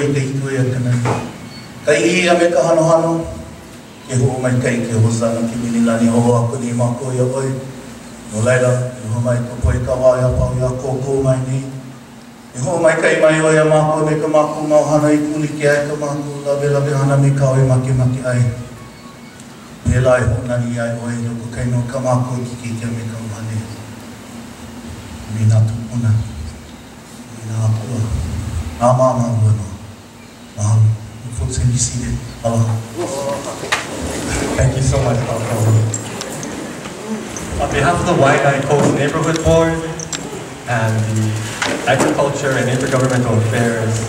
i te hitu e kanai. Kai I ame ka hano hano, ke ho mai kai ke hosana ki minilani ho ako ni mako ia oi. No laila, i ho mai ko poi ka wā ia pau ia kōkō mai ni. I ho mai kai mai o ia mako me ka mako mau hana I kuli ki ai ka mako lawe lawe hana me ka oi maki maki ai. E lai ho nani ai oi loko kai no ka mako ki ki kia me ka uhane. Mina tupuna, mina apua, nā māma ua no. Mahalo. Folks can be seated. Aloha. Thank you so much, Alfred. On behalf of the Waianae Coast Neighborhood Board and the Agriculture and Intergovernmental Affairs,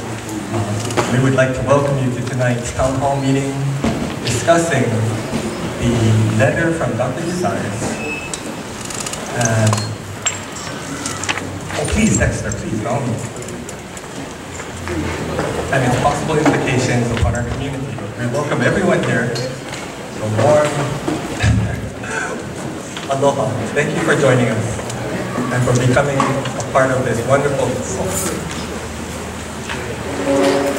we would like to welcome you to tonight's town hall meeting discussing the letter from Dr. deZayas. And oh, please, Dexter, please, by all means. And its possible implications upon our community. We welcome everyone here. So warm aloha. Thank you for joining us and for becoming a part of this wonderful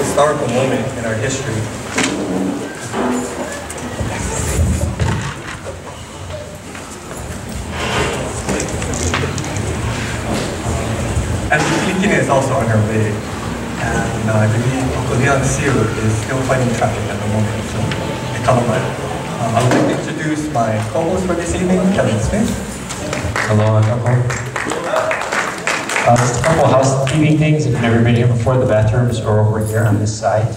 historical moment in our history. And Filikine is also on her way. And I believe Korean Seal is still fighting traffic at the moment, so I would like to introduce my co-host for this evening, Kevin Smith. Hello, just a couple of housekeeping things. If you've never been here before, the bathrooms are over here on this side.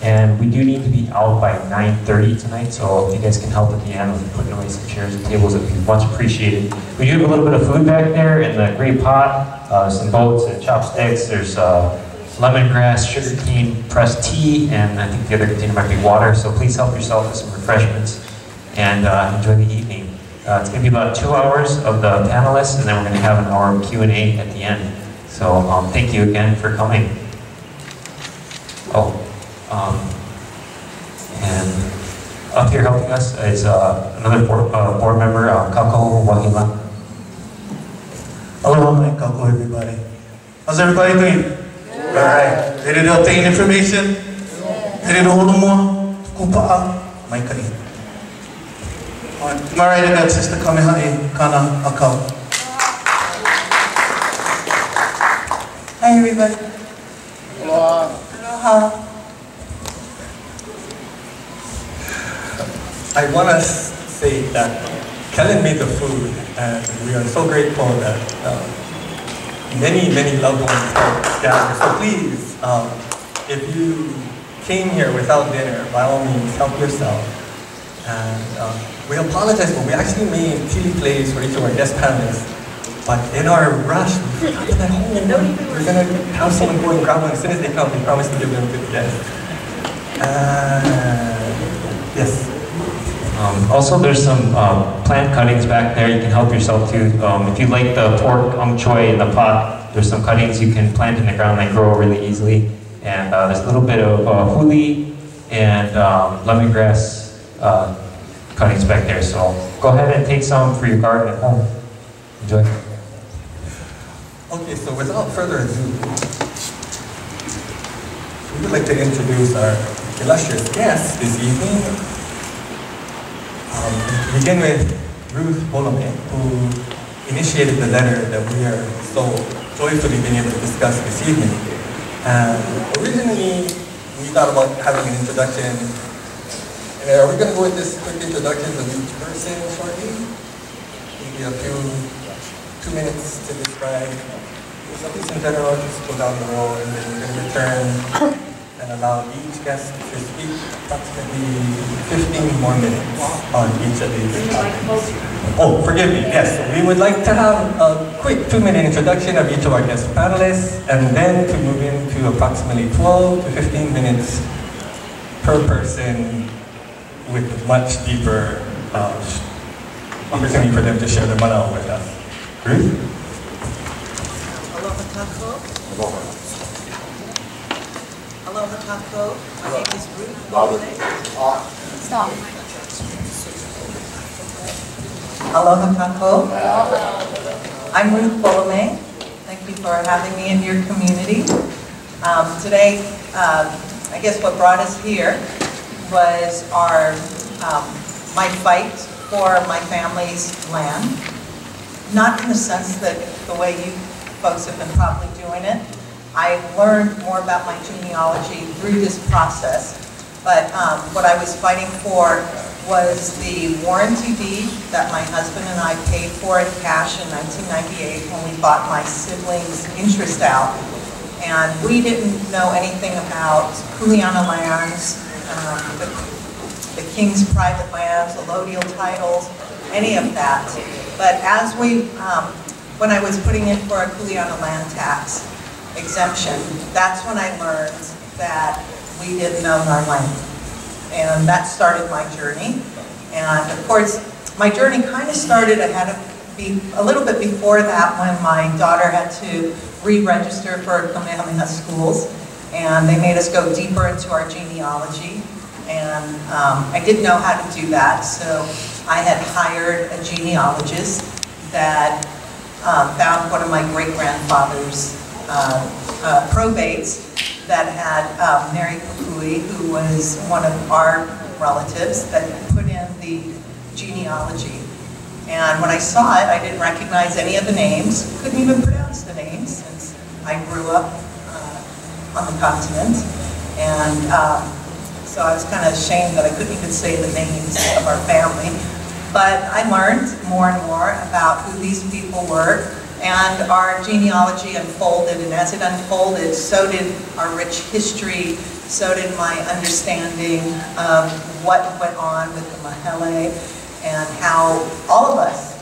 And we do need to be out by 9:30 tonight, so if you guys can help at the end with putting away some chairs and tables, it would be much appreciated. We do have a little bit of food back there in the gray pot, some boats and chopsticks. There's lemongrass, sugarcane, pressed tea, and I think the other container might be water, so please help yourself with some refreshments and enjoy the evening. It's going to be about 2 hours of the panelists, and then we're going to have an hour of Q&A at the end. So thank you again for coming. And up here helping us is another board member, Kako Wahila. Aloha mai kako everybody. How's everybody doing? Alright, ready to obtain information? Ready to hold more? Kupa'a? Mai kari. Am I right in that, Sister Kamehai Kana Akau? Hi everybody. Aloha. Aloha. I want to say that Kellen made the food, and we are so grateful that many loved ones helped gather. So please, if you came here without dinner, by all means, help yourself. And we apologize, but we actually made chili plays for each of our guest panelists. But in our rush, we forgot that we're going to have someone go and grab one. As soon as they come, we promise to give them to the guests. Yes. Also, there's some plant cuttings back there you can help yourself to. If you like the pork choy in the pot, there's some cuttings you can plant in the ground that grow really easily. And there's a little bit of huli and lemongrass cuttings back there. So go ahead and take some for your garden at home. Enjoy. Okay, so without further ado, we would like to introduce our illustrious guests this evening. To begin with Ruth Bolome, who initiated the letter that we are so joyfully being able to discuss this evening. And originally, we thought about having an introduction. And are we going to go with this quick introduction of each person shortly? Maybe a few, 2 minutes to describe something in general, just go down the road, and then we're going to return and allow each guest to speak approximately 15 more minutes on each of these topics. Oh, forgive me, yes. We would like to have a quick 2-minute introduction of each of our guest panelists, and then to move into approximately 12 to 15 minutes per person with much deeper opportunity for them to share their manao with us. Ruth? Aloha tako. Aloha. Aloha tako. My name is Ruth Bolome. Stop. Aloha tako. I'm Ruth Bolome. Thank you for having me in your community. Today, I guess what brought us here was my fight for my family's land. Not in the sense that the way you folks have been probably doing it. I learned more about my genealogy through this process. But what I was fighting for was the warranty deed that my husband and I paid for in cash in 1998 when we bought my siblings' interest out. And we didn't know anything about Kuleana lands, the king's private lands, allodial titles, any of that. But as when I was putting in for a Kuleana land tax exemption, that's when I learned that we didn't own our land. And that started my journey. And of course, my journey kind of started, I had to be a little bit before that when my daughter had to re-register for Kamehameha schools. And they made us go deeper into our genealogy. And I didn't know how to do that, so I had hired a genealogist that found one of my great-grandfather's probates that had Mary Kukui, who was one of our relatives, that put in the genealogy. And when I saw it, I didn't recognize any of the names, couldn't even pronounce the names since I grew up on the continent. And so I was kind of ashamed that I couldn't even say the names of our family. But I learned more and more about who these people were, and our genealogy unfolded, and as it unfolded, so did our rich history, so did my understanding of what went on with the Mahele, and how all of us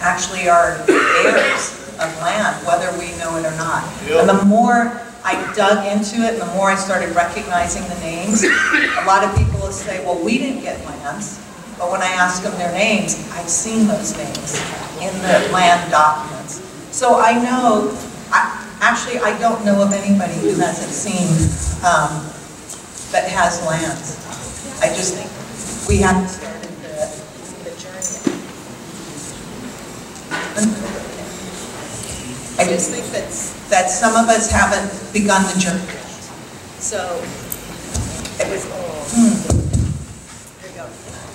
actually are heirs of land, whether we know it or not. Yep. And the more I dug into it, and the more I started recognizing the names, a lot of people will say, well, we didn't get lands. But when I ask them their names, I've seen those names in the land documents. So I know, actually I don't know of anybody who hasn't seen, that has lands. I just think we haven't started the journey. I just think that some of us haven't begun the journey yet. So it was,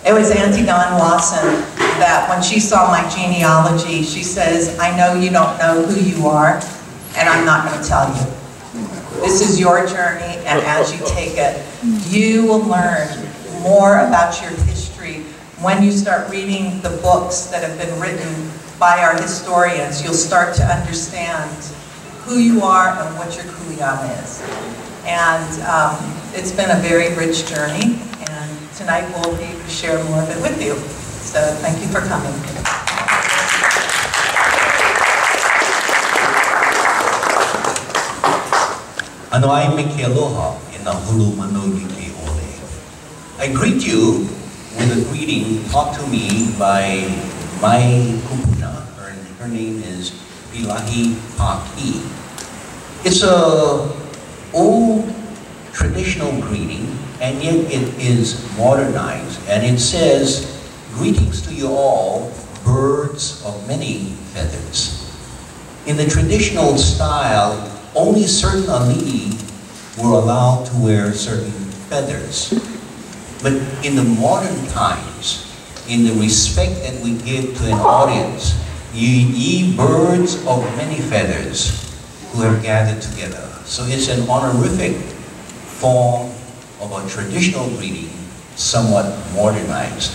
it was Auntie Dawn Lawson that when she saw my genealogy, she says, I know you don't know who you are, and I'm not going to tell you. This is your journey, and as you take it, you will learn more about your history when you start reading the books that have been written by our historians. You'll start to understand who you are and what your kuleana is. And it's been a very rich journey. Tonight we'll be able to share more of it with you. So thank you for coming. Ano ai me ke aloha e na hulu mano i ke ole. I greet you with a greeting taught to me by my kupuna. Her name is Pilahi Paki. It's a old traditional greeting, and yet it is modernized, and it says, greetings to you all, birds of many feathers. In the traditional style, only certain alii were allowed to wear certain feathers. But in the modern times, in the respect that we give to an audience, ye birds of many feathers who have gathered together. So it's an honorific form of a traditional greeting, somewhat modernized.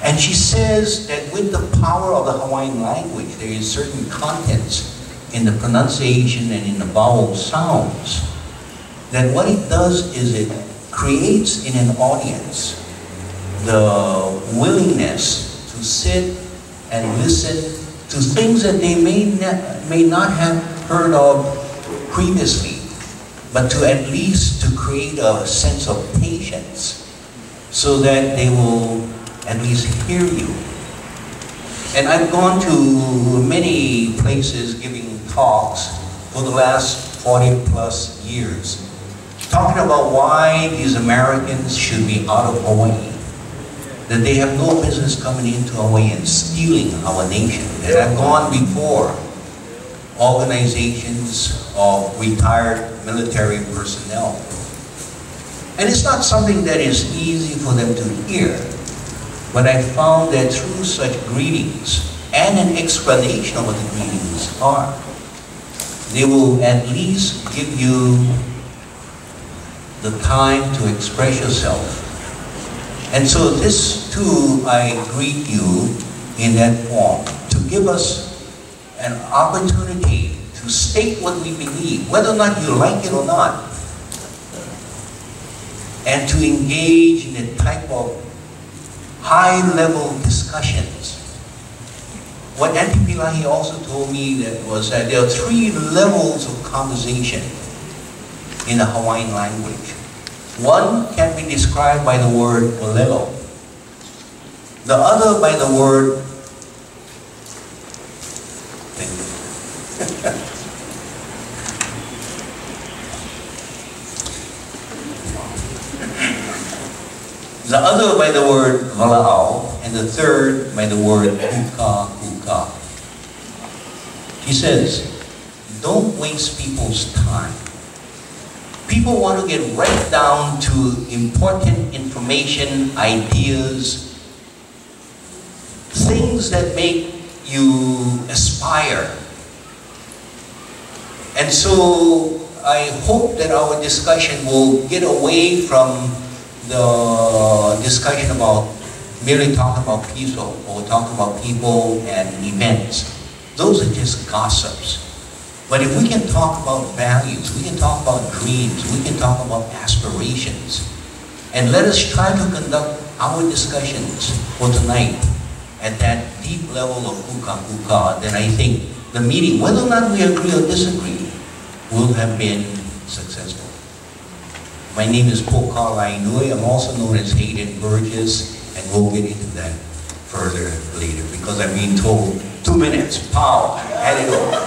And she says that with the power of the Hawaiian language, there is certain contents in the pronunciation and in the vowel sounds, that what it does is it creates in an audience the willingness to sit and listen to things that they may not have heard of previously, but to at least to create a sense of patience so that they will at least hear you. And I've gone to many places giving talks for the last 40 plus years, talking about why these Americans should be out of Hawaii, that they have no business coming into Hawaii and stealing our nation. And I've gone before organizations of retired military personnel. And it's not something that is easy for them to hear, but I found that through such greetings and an explanation of what the greetings are, they will at least give you the time to express yourself. And so this too, I greet you in that form, to give us an opportunity to state what we believe, whether or not you like it or not, and to engage in a type of high-level discussions. What Auntie Pilahi also told me that was that there are 3 levels of conversation in the Hawaiian language. One can be described by the word olelo. The other by the word the other by the word vala'au, and the third by the word kuka kuka. He says, don't waste people's time. People want to get right down to important information, ideas, things that make you aspire. And so I hope that our discussion will get away from the discussion about merely talking about people or talking about people and events. Those are just gossips. But if we can talk about values, we can talk about dreams, we can talk about aspirations, and let us try to conduct our discussions for tonight at that deep level of kuka kuka, then I think the meeting, whether or not we agree or disagree, will have been successful. My name is Poka Lainui. I'm also known as Hayden Burgess, and we'll get into that further later because I'm being told 2 minutes. Pow! Had it over.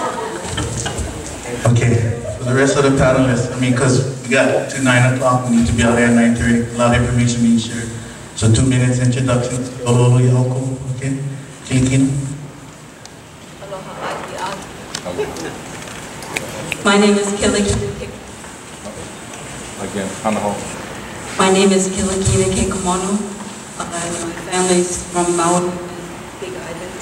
Okay, for the rest of the panelists, because we got to 9 o'clock, we need to be out there at 9:30, a lot of information being shared. So 2 minutes introduction. Ololo Yauko, okay? Filipino. My name is Kilikina. Again, Hanaho. My name is Kilikina Kekomono. My family's from Maui, Big Island.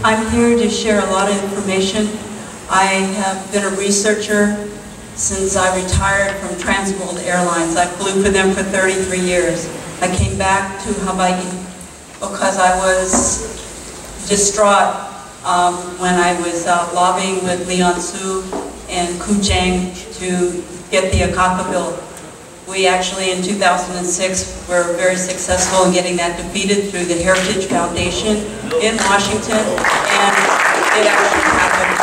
I'm here to share a lot of information. I have been a researcher since I retired from Transworld Airlines. I flew for them for 33 years. I came back to Hawaii because I was distraught when I was lobbying with Leon Su and Kuchang to get the Akaka bill. We actually, in 2006, were very successful in getting that defeated through the Heritage Foundation in Washington, and it actually happened.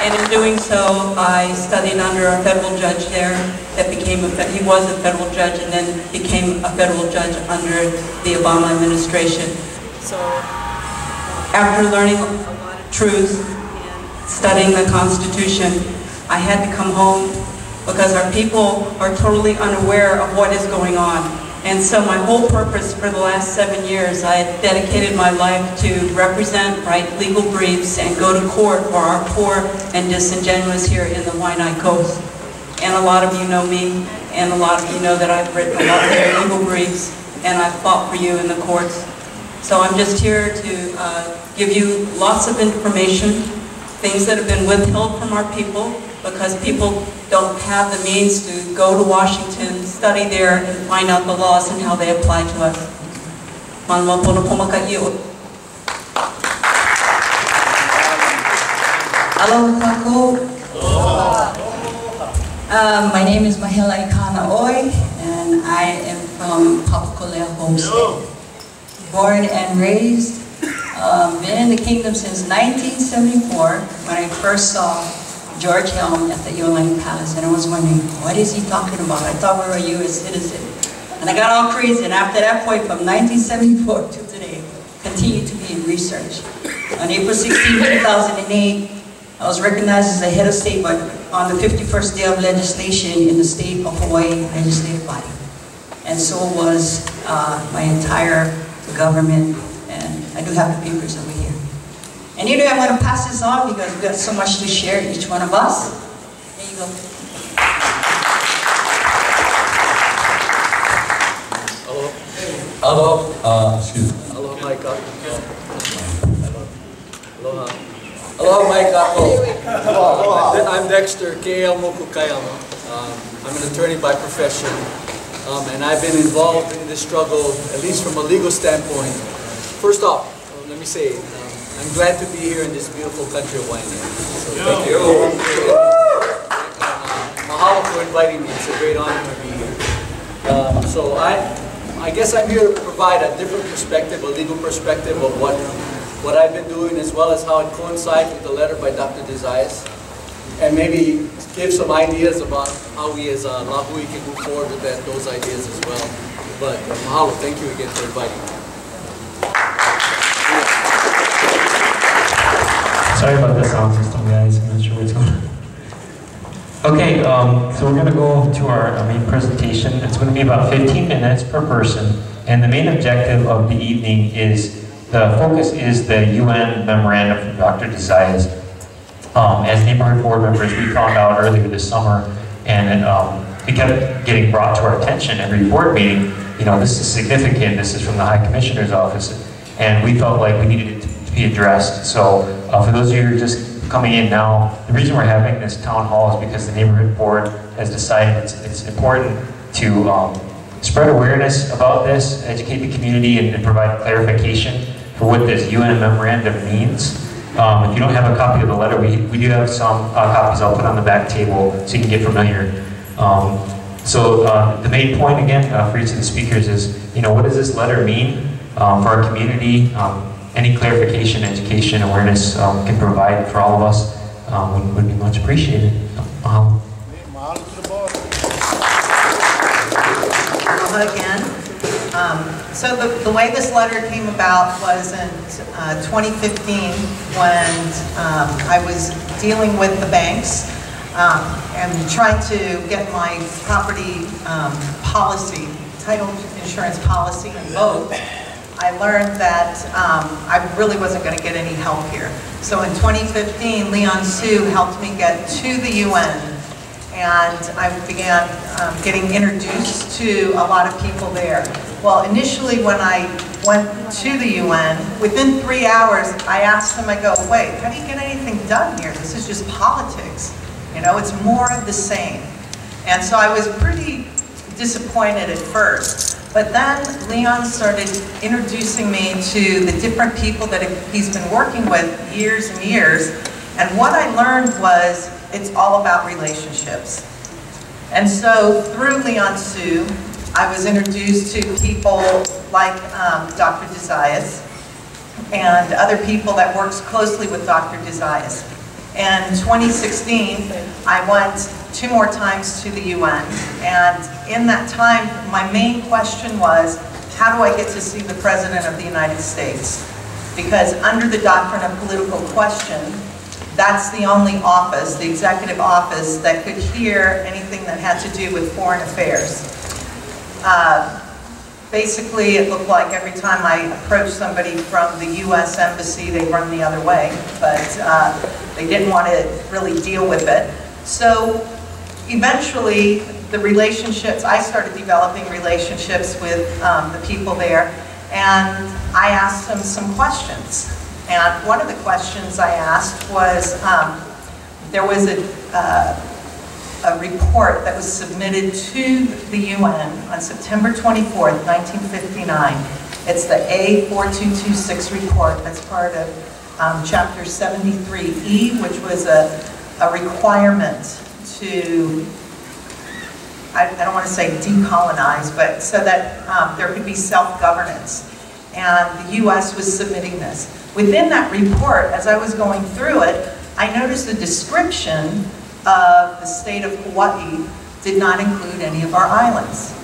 And in doing so, I studied under a federal judge there that became he was a federal judge and then became a federal judge under the Obama administration. So after learning a lot of truth and studying the Constitution, I had to come home because our people are totally unaware of what is going on. And so my whole purpose for the last 7 years, I dedicated my life to represent, write legal briefs, and go to court for our poor and disingenuous here in the Waianae Coast. And a lot of you know me, and a lot of you know that I've written a lot of legal briefs, and I've fought for you in the courts. So I'm just here to give you lots of information, things that have been withheld from our people, because people don't have the means to go to Washington, study there, and find out the laws and how they apply to us. My name is Mahela Ikana Oi, and I am from Papakolea Homestead. Born and raised, been in the kingdom since 1974, when I first saw George Helm at the Iolani Palace, and I was wondering, what is he talking about? I thought we were a U.S. citizen. And I got all crazy, and after that point, from 1974 to today, continued to be in research. On April 16, 2008, I was recognized as the head of state but on the 51st day of legislation in the state of Hawaii legislative body. And so was my entire government, and I do have the papers over here. And anyway, I'm going to pass this on because we've got so much to share, each one of us. There you go. Aloha, excuse me. Aloha, Maika. Aloha. Aloha, Maika. I'm Dexter, K.L. Mokukayama. I'm an attorney by profession, and I've been involved in this struggle, at least from a legal standpoint. First off, let me say, I'm glad to be here in this beautiful country of Waianae. So thank you. Mahalo for inviting me. It's a great honor to be here. So I guess I'm here to provide a different perspective, a legal perspective of what I've been doing, as well as how it coincides with the letter by Dr. deZayas, and maybe give some ideas about how we as Lahui can move forward with those ideas as well. But mahalo, thank you again for inviting me. Sorry about the sound system, guys. I'm not sure what's going on. Okay, so we're going to go to our main presentation. It's going to be about 15 minutes per person, and the main objective of the evening is, the focus is the UN Memorandum from Dr. deZayas. As neighborhood board members, we found out earlier this summer, and it kept getting brought to our attention every board meeting, you know, this is significant, this is from the High Commissioner's Office, and we felt like we needed it to be addressed. So for those of you who are just coming in now, the reason we're having this town hall is because the neighborhood board has decided it's important to spread awareness about this, educate the community, and provide clarification for what this UN memorandum means. If you don't have a copy of the letter, we do have some copies I'll put on the back table so you can get familiar. So the main point again for each of the speakers is, you know, what does this letter mean for our community? Any clarification, education, awareness can provide for all of us would be much appreciated. Aloha again. So the way this letter came about was in 2015 when I was dealing with the banks and trying to get my property policy, title insurance policy invoked. I learned that I really wasn't going to get any help here. So in 2015, Leon Sue helped me get to the UN, and I began getting introduced to a lot of people there. Well, initially when I went to the UN, within 3 hours, I asked them, I go, wait, how do you get anything done here? This is just politics. You know, it's more of the same. And so I was pretty disappointed at first. But then Leon started introducing me to the different people that he's been working with years and years. And what I learned was it's all about relationships. And so through Leon Sue, I was introduced to people like Dr. deZayas and other people that works closely with Dr. deZayas. In 2016, I went 2 more times to the UN, and in that time, my main question was, how do I get to see the President of the United States? Because under the doctrine of political question, that's the only office, the executive office, that could hear anything that had to do with foreign affairs. Basically, it looked like every time I approached somebody from the U.S. Embassy, they run the other way, but they didn't want to really deal with it. So eventually, the relationships, I started developing relationships with the people there, and I asked them some questions. And one of the questions I asked was, there was a report that was submitted to the UN on September 24th, 1959. It's the A4226 report. That's part of Chapter 73E, which was a requirement to, I don't want to say decolonize, but so that there could be self-governance. And the U.S. was submitting this. Within that report, as I was going through it, I noticed the description of the state of Hawaii did not include any of our islands.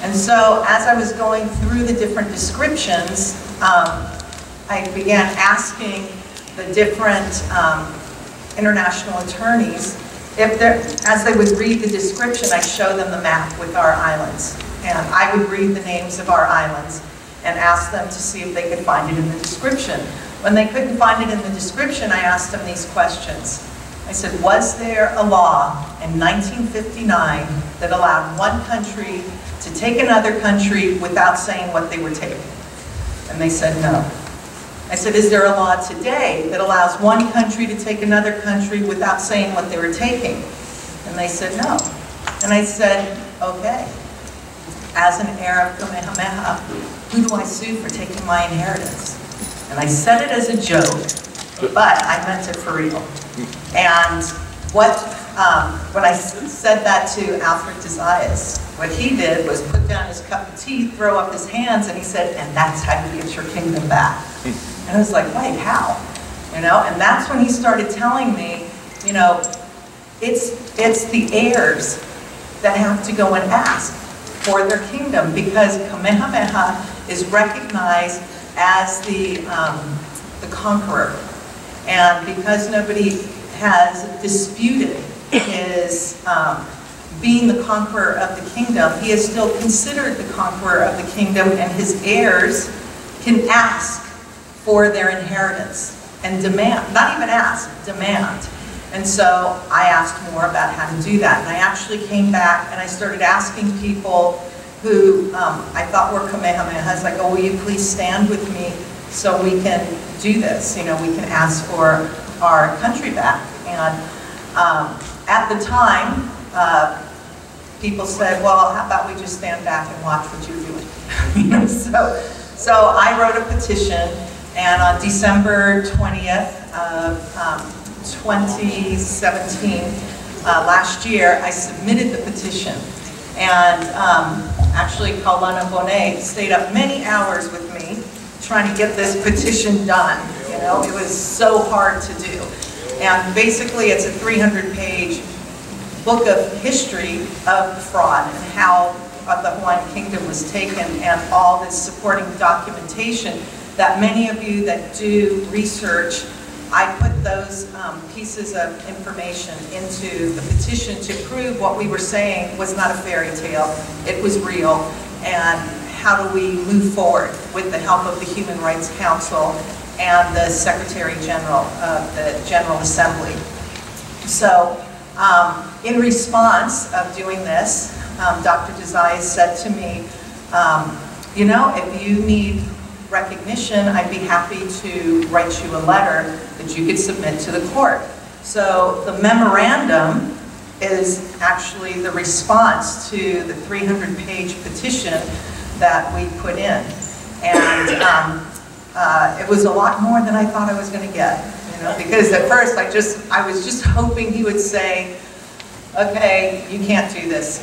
And so as I was going through the different descriptions, I began asking the different international attorneys, as they would read the description, I show them the map with our islands. And I would read the names of our islands and ask them to see if they could find it in the description. When they couldn't find it in the description, I asked them these questions. I said, was there a law in 1959 that allowed one country to take another country without saying what they were taking? And they said no. I said, is there a law today that allows one country to take another country without saying what they were taking? And they said no. And I said, okay, as an heir of Kamehameha, who do I sue for taking my inheritance? And I said it as a joke, but I meant it for real. And when I said that to Alfred deZayas, what he did was put down his cup of tea, throw up his hands, and he said, and that's how you get your kingdom back. And I was like, wait, how? You know, and that's when he started telling me, you know, it's the heirs that have to go and ask for their kingdom, because Kamehameha is recognized as the conqueror. And because nobody has disputed his being the conqueror of the kingdom, he is still considered the conqueror of the kingdom, and his heirs can ask for their inheritance and demand, not even ask, demand. And so I asked more about how to do that. And I actually came back and I started asking people who I thought were Kamehamehas, like, oh, will you please stand with me so we can do this? You know, we can ask for our country back. And at the time, people said, well, how about we just stand back and watch what you're doing? You know, so I wrote a petition, and on December 20th of 2017, last year, I submitted the petition. And actually, Kaulana Bonet stayed up many hours with me trying to get this petition done. You know, it was so hard to do. And basically, it's a 300-page book of history of fraud and how the Hawaiian Kingdom was taken, and all this supporting documentation that many of you that do research, I put those pieces of information into the petition to prove what we were saying was not a fairy tale, it was real, and how do we move forward with the help of the Human Rights Council and the Secretary General of the General Assembly. So in response of doing this, Dr. deZayas said to me, you know, if you need recognition, I'd be happy to write you a letter that you could submit to the court. So the memorandum is actually the response to the 300-page petition that we put in. And it was a lot more than I thought I was going to get, you know, because at first I was just hoping he would say, okay, you can't do this,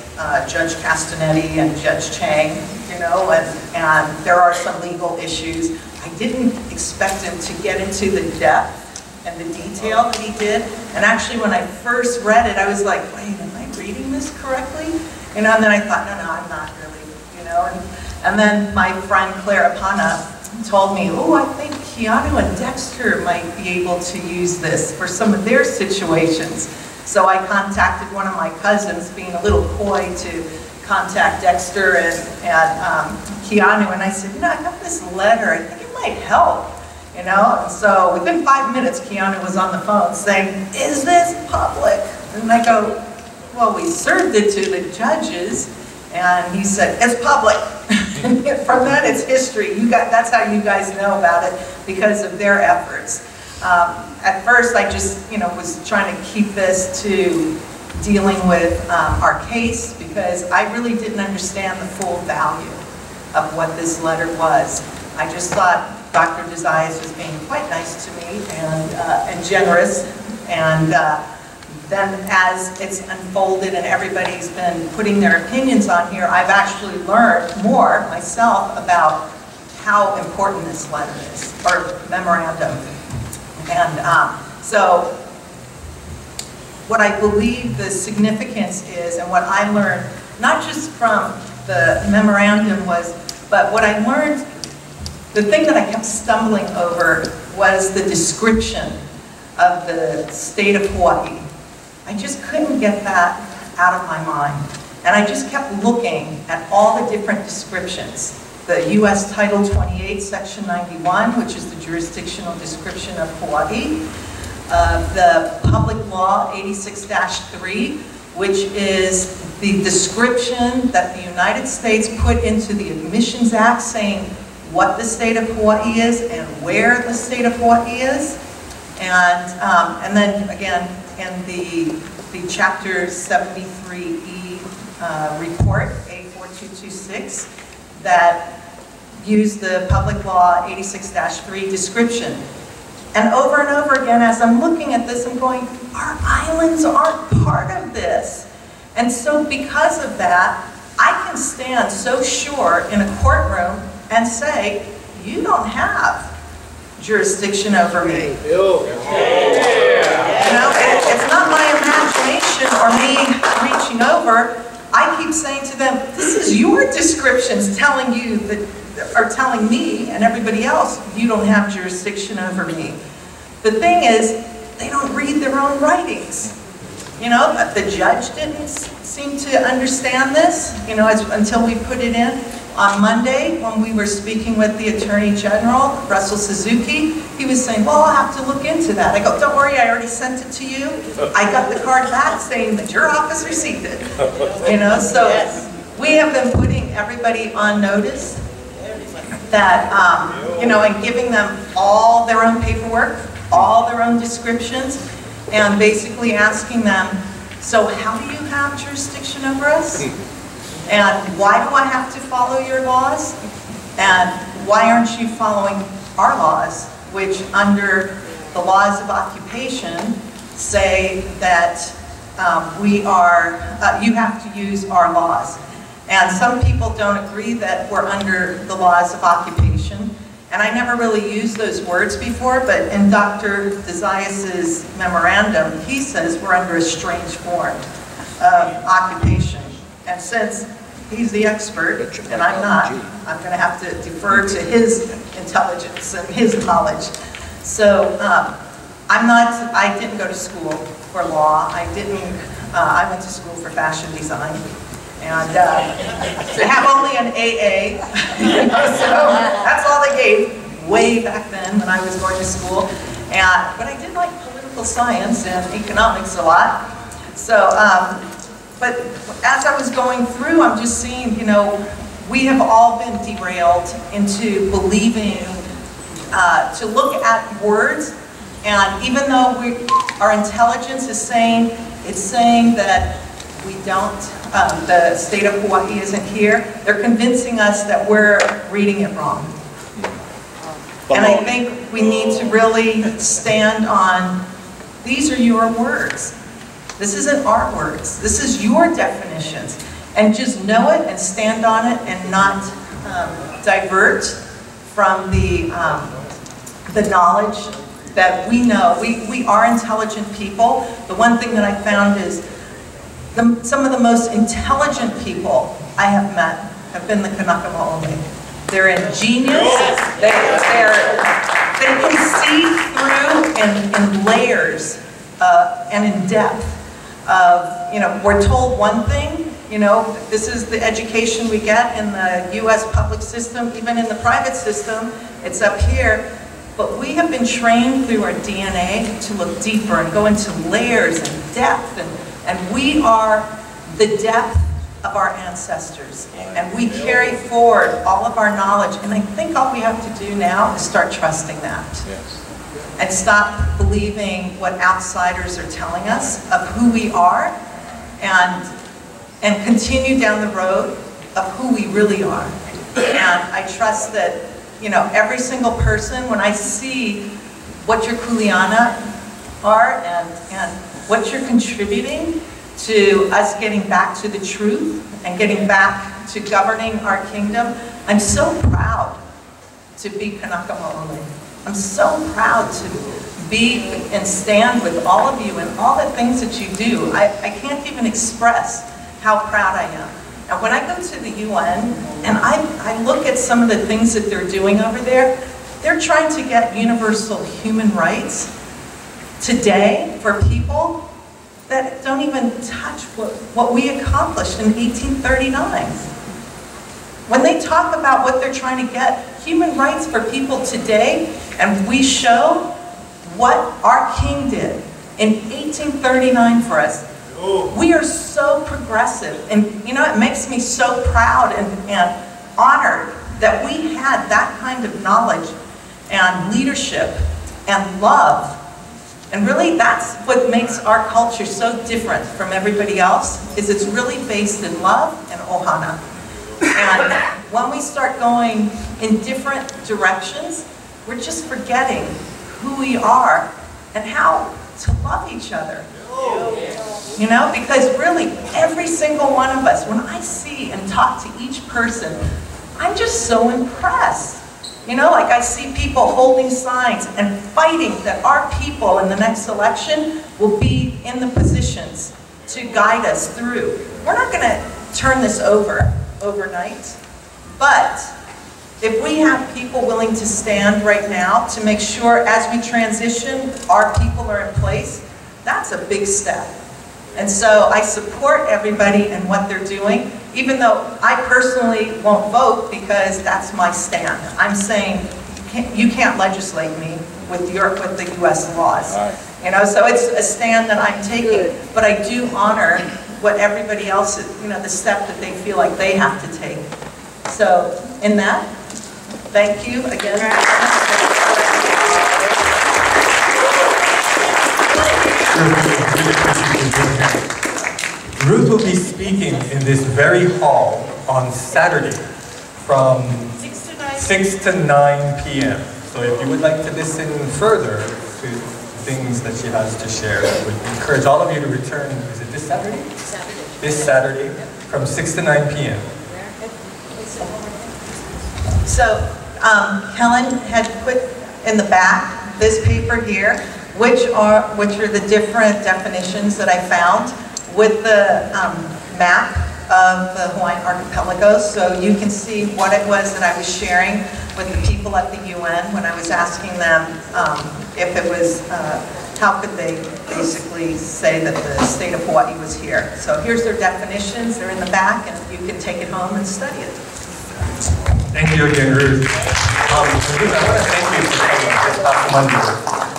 Judge Castanetti and Judge Chang, you know, and there are some legal issues. I didn't expect him to get into the depth and the detail that he did. And actually, when I first read it, I was like, wait, am I reading this correctly? You know, and then I thought, no, I'm not really, you know. And then my friend Claire Apana told me, oh, I think Keanu and Dexter might be able to use this for some of their situations. So I contacted one of my cousins, being a little coy, to contact Dexter and Keanu, and I said, you know, I got this letter, I think it might help, you know? And so within 5 minutes, Keanu was on the phone saying, is this public? And I go, well, we served it to the judges, and he said, it's public. From that, it's history. That's how you guys know about it, because of their efforts. At first, I just, you know, was trying to keep this to dealing with our case, because I really didn't understand the full value of what this letter was. I just thought Dr. deZayas was being quite nice to me and generous. And then as it's unfolded and everybody's been putting their opinions on here, I've actually learned more myself about how important this letter is, or memorandum. And so what I believe the significance is, and what I learned, not just from the memorandum but what I learned, the thing that I kept stumbling over was the description of the state of Hawaii. I just couldn't get that out of my mind. And I just kept looking at all the different descriptions. The U.S. Title 28, Section 91, which is the jurisdictional description of Hawaii. The Public Law 86-3, which is the description that the United States put into the Admissions Act saying what the state of Hawaii is and where the state of Hawaii is. And then again, in the Chapter 73E report, A4226, that used the Public Law 86-3 description. And over again, as I'm looking at this, I'm going, our islands aren't part of this. And so because of that, I can stand so sure in a courtroom and say, you don't have jurisdiction over me. You know, it's not my imagination or me reaching over. I keep saying to them, this is your descriptions telling you that, are telling me and everybody else, you don't have jurisdiction over me. The thing is, they don't read their own writings. You know, the judge didn't seem to understand this, you know, until we put it in. On Monday, when we were speaking with the Attorney General, Russell Suzuki, he was saying, well, I'll have to look into that. I go, don't worry, I already sent it to you. I got the card back saying that your office received it. You know, so we have been putting everybody on notice that, you know, and giving them all their own paperwork, all their own descriptions, and basically asking them, so how do you have jurisdiction over us? And why do I have to follow your laws? And why aren't you following our laws, which under the laws of occupation say that you have to use our laws. And some people don't agree that we're under the laws of occupation. And I never really used those words before, but in Dr. deZayas' memorandum, he says we're under a strange form of occupation. And since he's the expert, and I'm not, I'm going to have to defer to his intelligence and his knowledge. So I didn't go to school for law. I went to school for fashion design. And I have only an AA, so that's all they gave way back then when I was going to school. But I did like political science and economics a lot. So, but as I was going through, I'm just seeing, you know, we have all been derailed into believing, to look at words, and even though our intelligence is saying, it's saying that we don't, the state of Hawaii isn't here, they're convincing us that we're reading it wrong. And I think we need to really stand on, these are your words. This isn't our words. This is your definitions. And just know it and stand on it and not divert from the knowledge that we know. We are intelligent people. The one thing that I found is some of the most intelligent people I have met have been the Kanaka Maoli. They're ingenious. They can see through in layers and in depth of, you know, we're told one thing, you know, this is the education we get in the U.S. public system, even in the private system, it's up here. But we have been trained through our DNA to look deeper and go into layers and depth, and we are the depth of our ancestors. And we carry forward all of our knowledge, and I think all we have to do now is start trusting that. Yes. And stop believing what outsiders are telling us of who we are, and continue down the road of who we really are. And I trust that, you know, every single person, when I see what your kuleana are and what you're contributing to us getting back to the truth and getting back to governing our kingdom, I'm so proud to be Kanaka Maoli. I'm so proud to be and stand with all of you and all the things that you do. I can't even express how proud I am. And when I go to the UN and I look at some of the things that they're doing over there, they're trying to get universal human rights today for people that don't even touch what we accomplished in 1839. When they talk about what they're trying to get, human rights for people today, and we show what our king did in 1839 for us. We are so progressive, and you know, it makes me so proud and honored that we had that kind of knowledge and leadership and love. And really, that's what makes our culture so different from everybody else, is it's really based in love and ohana. And when we start going in different directions, we're just forgetting who we are and how to love each other. You know, because really, every single one of us, when I see and talk to each person, I'm just so impressed. You know, like I see people holding signs and fighting that our people in the next election will be in the positions to guide us through. We're not going to turn this over overnight, but if we have people willing to stand right now to make sure as we transition, our people are in place, that's a big step. And so I support everybody in what they're doing, even though I personally won't vote because that's my stand. I'm saying you can't legislate me with the U.S. laws. You know, so it's a stand that I'm taking, but I do honor what everybody else, you know, the step that they feel like they have to take. So in that, thank you again. Ruth will be speaking in this very hall on Saturday from 6 to 9 p.m. So if you would like to listen further to things that she has to share, I would encourage all of you to return, is it this Saturday? Saturday. This Saturday from 6 to 9 p.m. So Helen had put in the back this paper here, which are the different definitions that I found with the map of the Hawaiian archipelago, so you can see what it was that I was sharing with the people at the UN when I was asking them if it was, how could they basically say that the state of Hawaii was here. So here's their definitions, they're in the back, and you can take it home and study it. Thank you again, Ruth. Ruth, I want to thank you for coming this past Monday.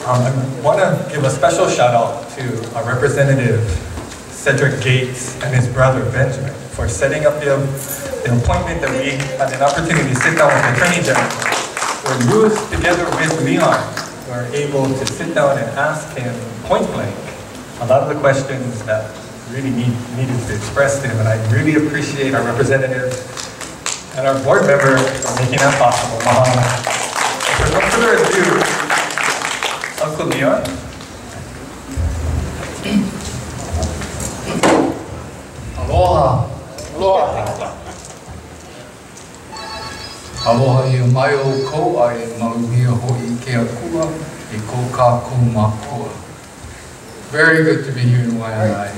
I want to give a special shout out to our representative, Cedric Gates, and his brother, Benjamin, for setting up the appointment that we had an opportunity to sit down with the Attorney General, where Ruth, together with Leon, were able to sit down and ask him point blank a lot of the questions that really needed to express to him, and I really appreciate our representative and our board member for making that possible. Mahalo. For no further ado, Uncle Leon. Aloha. Aloha. Aloha I mai o ko ai maluhia hoi ke akua e ko ka makua. Very good to be here in Waianae.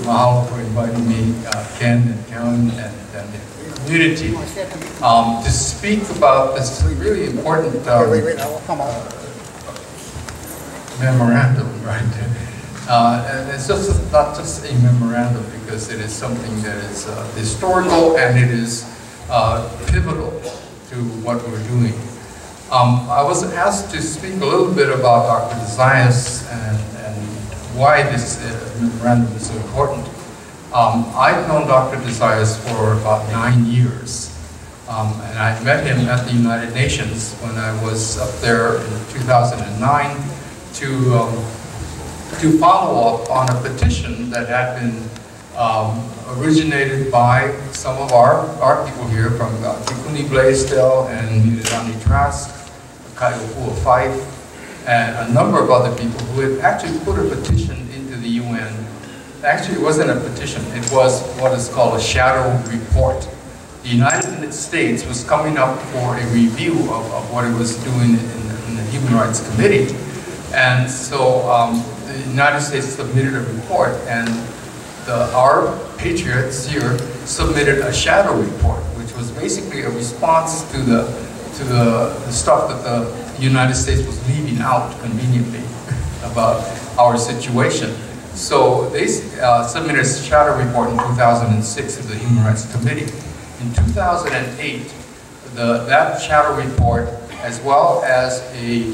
Mahalo for inviting me, Ken and Karen and the community, to speak about this really important memorandum, right? And it's just not just a memorandum, because it is something that is historical and it is pivotal to what we're doing. I was asked to speak a little bit about Dr. deZayas and why this memorandum is so important. I've known Dr. deZayas for about 9 years. And I met him at the United Nations when I was up there in 2009 to follow up on a petition that had been originated by some of our people here from Tikuni Blaisdell and Mirizani Trask, Kaiopua Fife, and a number of other people who had actually put a petition into the UN. Actually, it wasn't a petition, it was what is called a shadow report. The United States was coming up for a review of what it was doing in the Human Rights Committee. And so the United States submitted a report, and our patriots here submitted a shadow report, which was basically a response to the stuff that the United States was leaving out conveniently. about our situation. So they submitted a shadow report in 2006 to the Human Rights Committee. In 2008, that shadow report, as well as a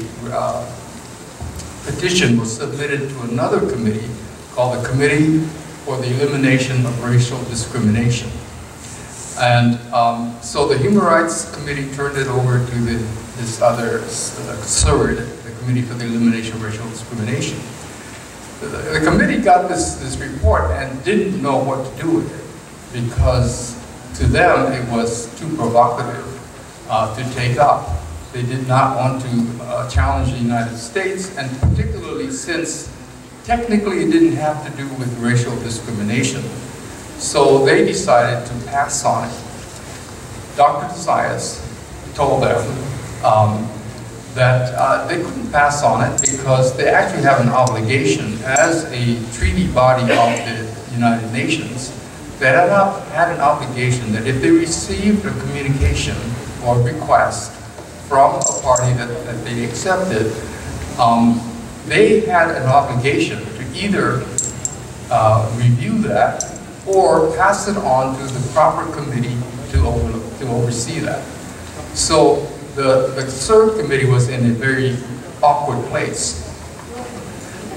petition, was submitted to another committee called the Committee for the Elimination of Racial Discrimination. And so the Human Rights Committee turned it over to this other CERD, the Committee for the Elimination of Racial Discrimination. The committee got this report and didn't know what to do with it, because to them it was too provocative to take up. They did not want to challenge the United States, and particularly since technically it didn't have to do with racial discrimination. So they decided to pass on it. Dr. deZayas told them that they couldn't pass on it because they actually have an obligation as a treaty body of the United Nations. They had an obligation that if they received a communication or request from a party that they accepted, they had an obligation to either review that or pass it on to the proper committee to oversee that. So the CERD committee was in a very awkward place.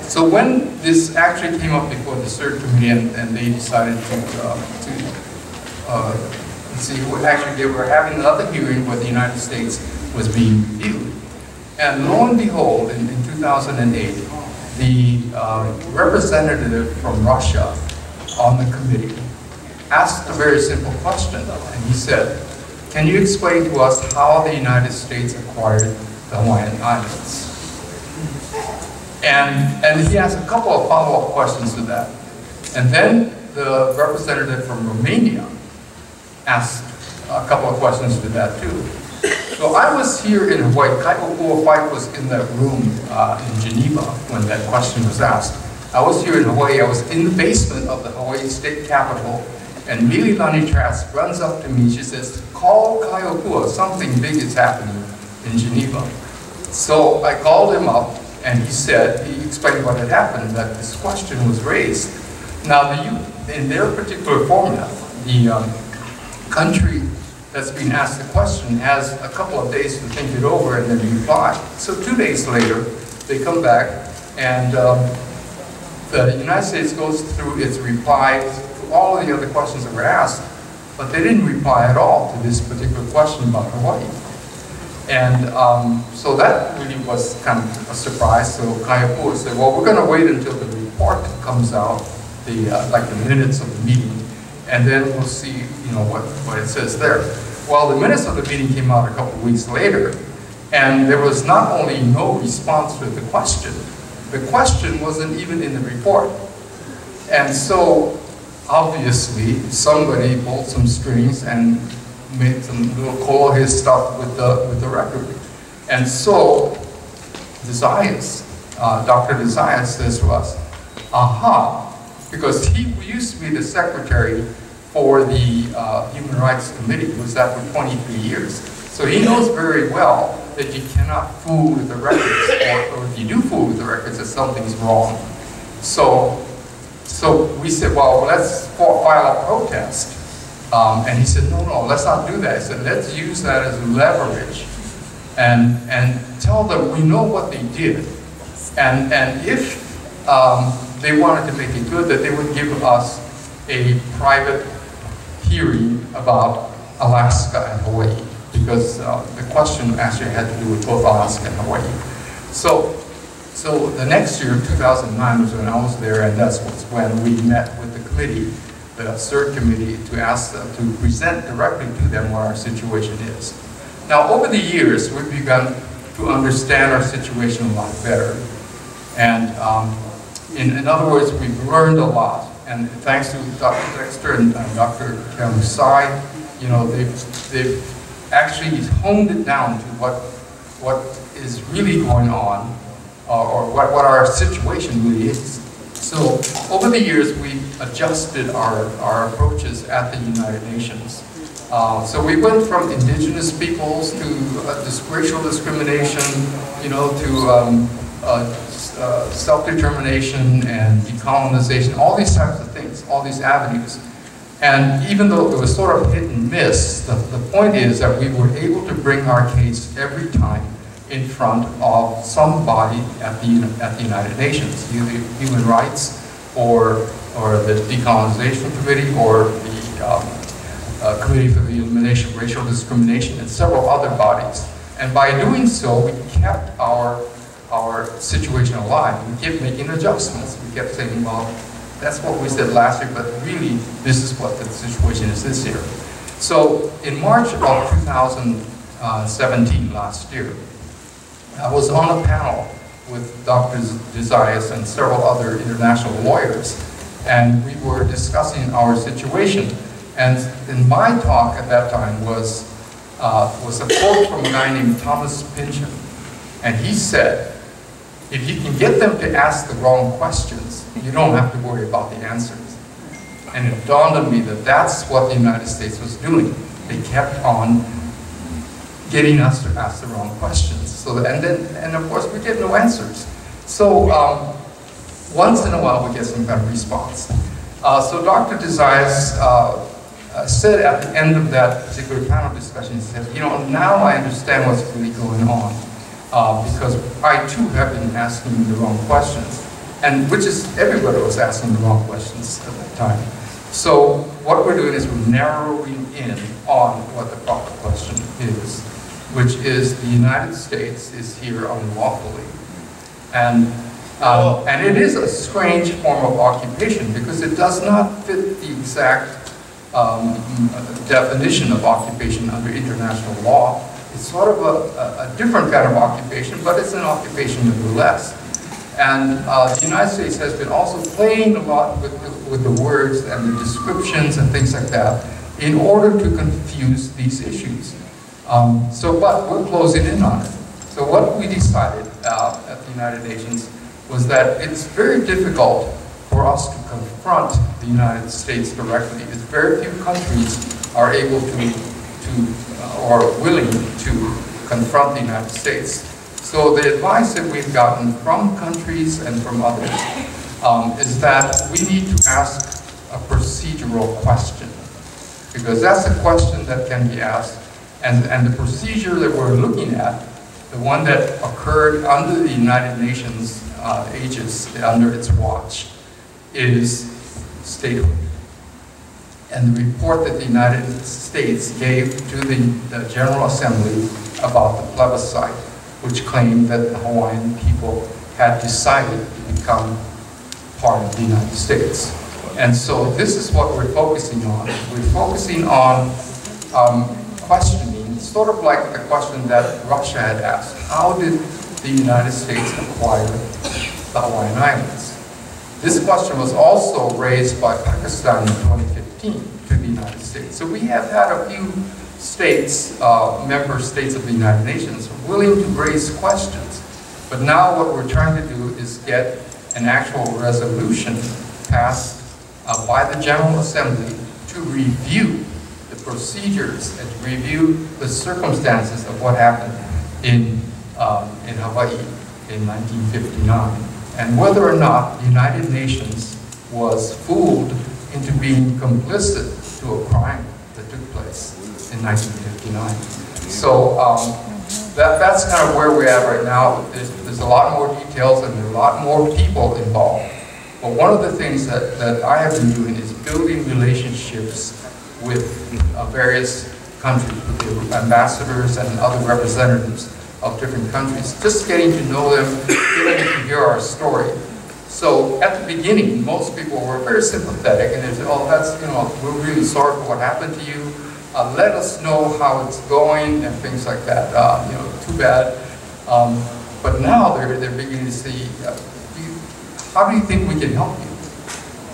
So when this actually came up before the CERD committee and they decided actually they were having another hearing where the United States was being reviewed. And lo and behold, in 2008, the representative from Russia on the committee asked a very simple question, and he said, "Can you explain to us how the United States acquired the Hawaiian Islands?" And he asked a couple of follow-up questions to that. And then the representative from Romania asked a couple of questions to that too. So I was here in Hawaii. Kaipopua White was in that room in Geneva when that question was asked. I was here in Hawaii. I was in the basement of the Hawaii State Capitol, and Mililani Trask runs up to me. She says, "Call Kaipopua, something big is happening in Geneva." So I called him up, and he explained what had happened, that this question was raised. Now, in their particular format, the country that's being asked the question has a couple of days to think it over and then reply. So 2 days later, they come back, and the United States goes through its replies to all of the other questions that were asked, but they didn't reply at all to this particular question about Hawaii. And so that really was kind of a surprise. So Kaipopua said, "Well, we're going to wait until the report comes out, like the minutes of the meeting, and then we'll see, what it says there." Well, the minutes of the meeting came out a couple of weeks later, and there was not only no response to the question wasn't even in the report. And so, obviously, somebody pulled some strings and made some little collage stuff with the record. And so, deZayas, Dr. deZayas says to us, "Aha," because he used to be the secretary for the Human Rights Committee, was that for 23 years. So he knows very well that you cannot fool with the records, or if you do fool with the records, that something's wrong. So we said, "Well, let's file a protest." And he said, no, let's not do that. He said, "Let's use that as leverage and tell them we know what they did. And if they wanted to make it good, that they would give us a private hearing about Alaska and Hawaii, because the question actually had to do with both Alaska and Hawaii." So the next year, 2009, was when I was there, and that's when we met with the committee, the CERD committee, to ask them to present directly to them what our situation is. Now, over the years, we've begun to understand our situation a lot better. And in other words, we've learned a lot. And thanks to Dr. Dexter and Dr. Kamusai, they've actually honed it down to what is really going on, or what our situation really is. So over the years, we've adjusted our approaches at the United Nations. So we went from indigenous peoples to racial discrimination, to self-determination and decolonization, all these types of things, all these avenues. And even though it was sort of hit and miss, the point is that we were able to bring our case every time in front of somebody at the United Nations, either Human Rights or the Decolonization Committee or the Committee for the Elimination of Racial Discrimination and several other bodies. And by doing so, we kept our situation alive. We kept making adjustments. We kept saying, well, that's what we said last year, but really, this is what the situation is this year. So in March of 2017, last year, I was on a panel with Dr. deZayas and several other international lawyers, and we were discussing our situation. And in my talk at that time was a quote from a guy named Thomas Pynchon, and he said, if you can get them to ask the wrong questions, you don't have to worry about the answers. And it dawned on me that that's what the United States was doing. They kept on getting us to ask the wrong questions. So, and of course, we get no answers. So once in a while, we get some kind of response. So Dr. deZayas said at the end of that particular panel discussion, he said, you know, now I understand what's really going on. Because I too have been asking the wrong questions, and which is everybody was asking the wrong questions at that time. So what we're doing is we're narrowing in on what the proper question is, which is the United States is here unlawfully, and it is a strange form of occupation because it does not fit the exact definition of occupation under international law. It's sort of a different kind of occupation, but it's an occupation nevertheless. And the United States has been also playing a lot with the words and the descriptions and things like that in order to confuse these issues. But we're closing in on it. So what we decided at the United Nations was that it's very difficult for us to confront the United States directly. It's very few countries are able to or willing to confront the United States. So the advice that we've gotten from countries and from others is that we need to ask a procedural question, because that's a question that can be asked, and the procedure that we're looking at, the one that occurred under the United Nations aegis, under its watch, is statehood. And the report that the United States gave to the General Assembly about the plebiscite, which claimed that the Hawaiian people had decided to become part of the United States. And so this is what we're focusing on. We're focusing on questioning, sort of like the question that Russia had asked. How did the United States acquire the Hawaiian Islands? This question was also raised by Pakistan in 2015 to the United States. So we have had a few states, member states of the United Nations, willing to raise questions. But now what we're trying to do is get an actual resolution passed by the General Assembly to review the procedures and to review the circumstances of what happened in Hawaii in 1959. And whether or not the United Nations was fooled into being complicit to a crime that took place in 1959. So that's kind of where we're at right now. There's a lot more details and there are a lot more people involved. But one of the things that I have been doing is building relationships with various countries, with the ambassadors and other representatives of different countries, just getting to know them, getting to hear our story. So at the beginning, most people were very sympathetic and they said, oh, that's, you know, we're really sorry for what happened to you. Let us know how it's going and things like that. You know, too bad. But now they're beginning to see, how do you think we can help you?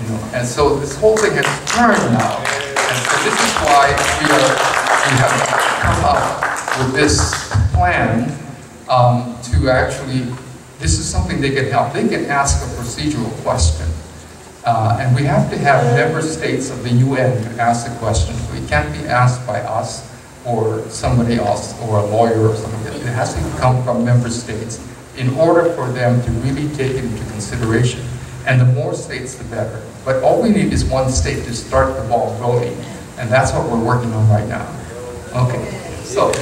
You know, and so this whole thing has turned now. And so this is why we have come up with this plan to actually, this is something they can help. They can ask a procedural question. And we have to have member states of the UN to ask the question. It can't be asked by us or somebody else or a lawyer or something. It has to come from member states in order for them to really take it into consideration. And the more states, the better. But all we need is one state to start the ball rolling. And that's what we're working on right now. Okay, so, and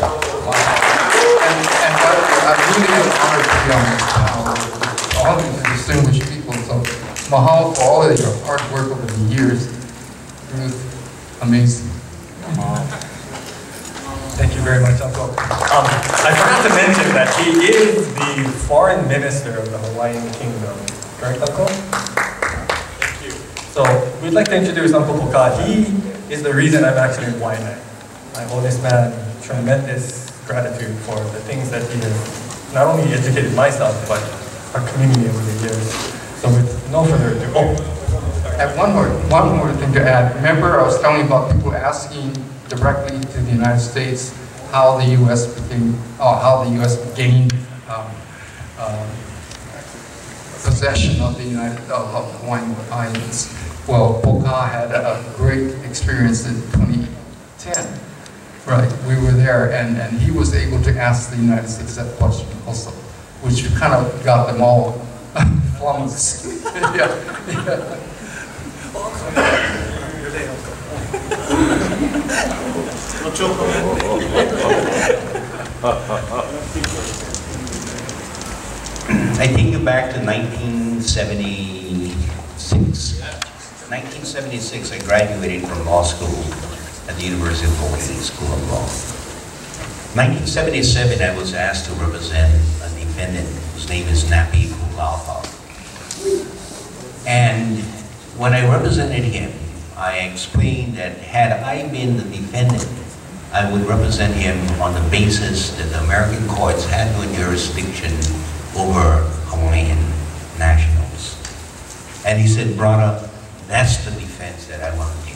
I'm really honored to be on this panel with all these distinguished people. So, mahalo for all of your hard work over the years. Ruth, amazing. Thank you very much, Uncle. I forgot to mention that he is the foreign minister of the Hawaiian Kingdom. Correct, Uncle? Thank you. So, we'd like to introduce Uncle Poka. He is the reason I'm actually in Waianae. I owe this man tremendous gratitude for the things that he has not only educated myself, but our community over the years. So with no further ado, I have one more thing to add. Remember, I was telling you about people asking directly to the United States how the U.S. became, how the U.S. gained possession of the Hawaiian Islands. Well, Poka had a great experience in 2010. Right, we were there, and he was able to ask the United States that question also, which kind of got them all flummoxed. Yeah. I take you back to 1976. 1976, I graduated from law school at the University of Hawaii School of Law. 1977, I was asked to represent a defendant whose name is Napi Lawful. And when I represented him, I explained that had I been the defendant, I would represent him on the basis that the American courts had no jurisdiction over Hawaiian nationals. And he said, brother, that's the defense that I want to take.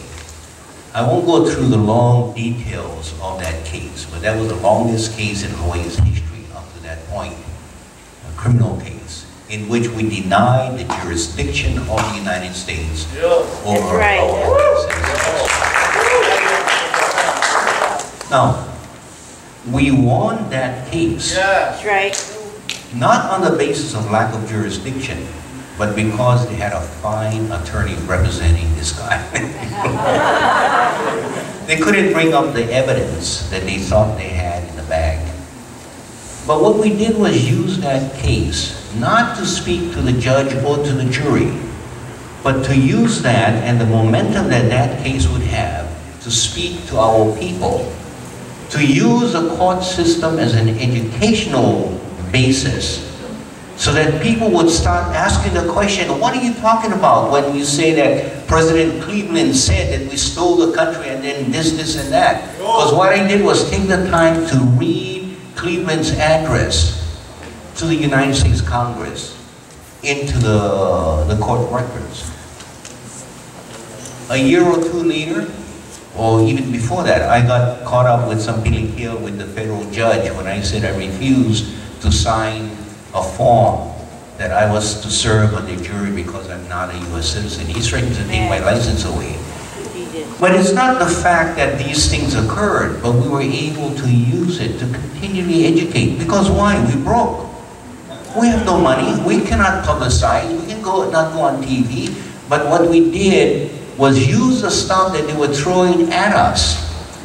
I won't go through the long details of that case, but that was the longest case in Hawaii's history up to that point, a criminal case, in which we denied the jurisdiction of the United States over our citizens. Now, we won that case, not on the basis of lack of jurisdiction, but because they had a fine attorney representing this guy. They couldn't bring up the evidence that they thought they had in the bag. But what we did was use that case not to speak to the judge or to the jury, but to use that and the momentum that that case would have to speak to our people, to use the court system as an educational basis, so that people would start asking the question, what are you talking about when you say that President Cleveland said that we stole the country and then this, and that? Because what I did was take the time to read Cleveland's address to the United States Congress into the court records. A year or two later, or even before that, I got caught up with some pilikia with the federal judge when I said I refused to sign a form that I was to serve on the jury because I'm not a U.S. citizen. He threatened to take my license away. But it's not the fact that these things occurred, but we were able to use it to continually educate. Because why? We broke. We have no money. We cannot publicize. We can not go on TV. But what we did was use the stuff that they were throwing at us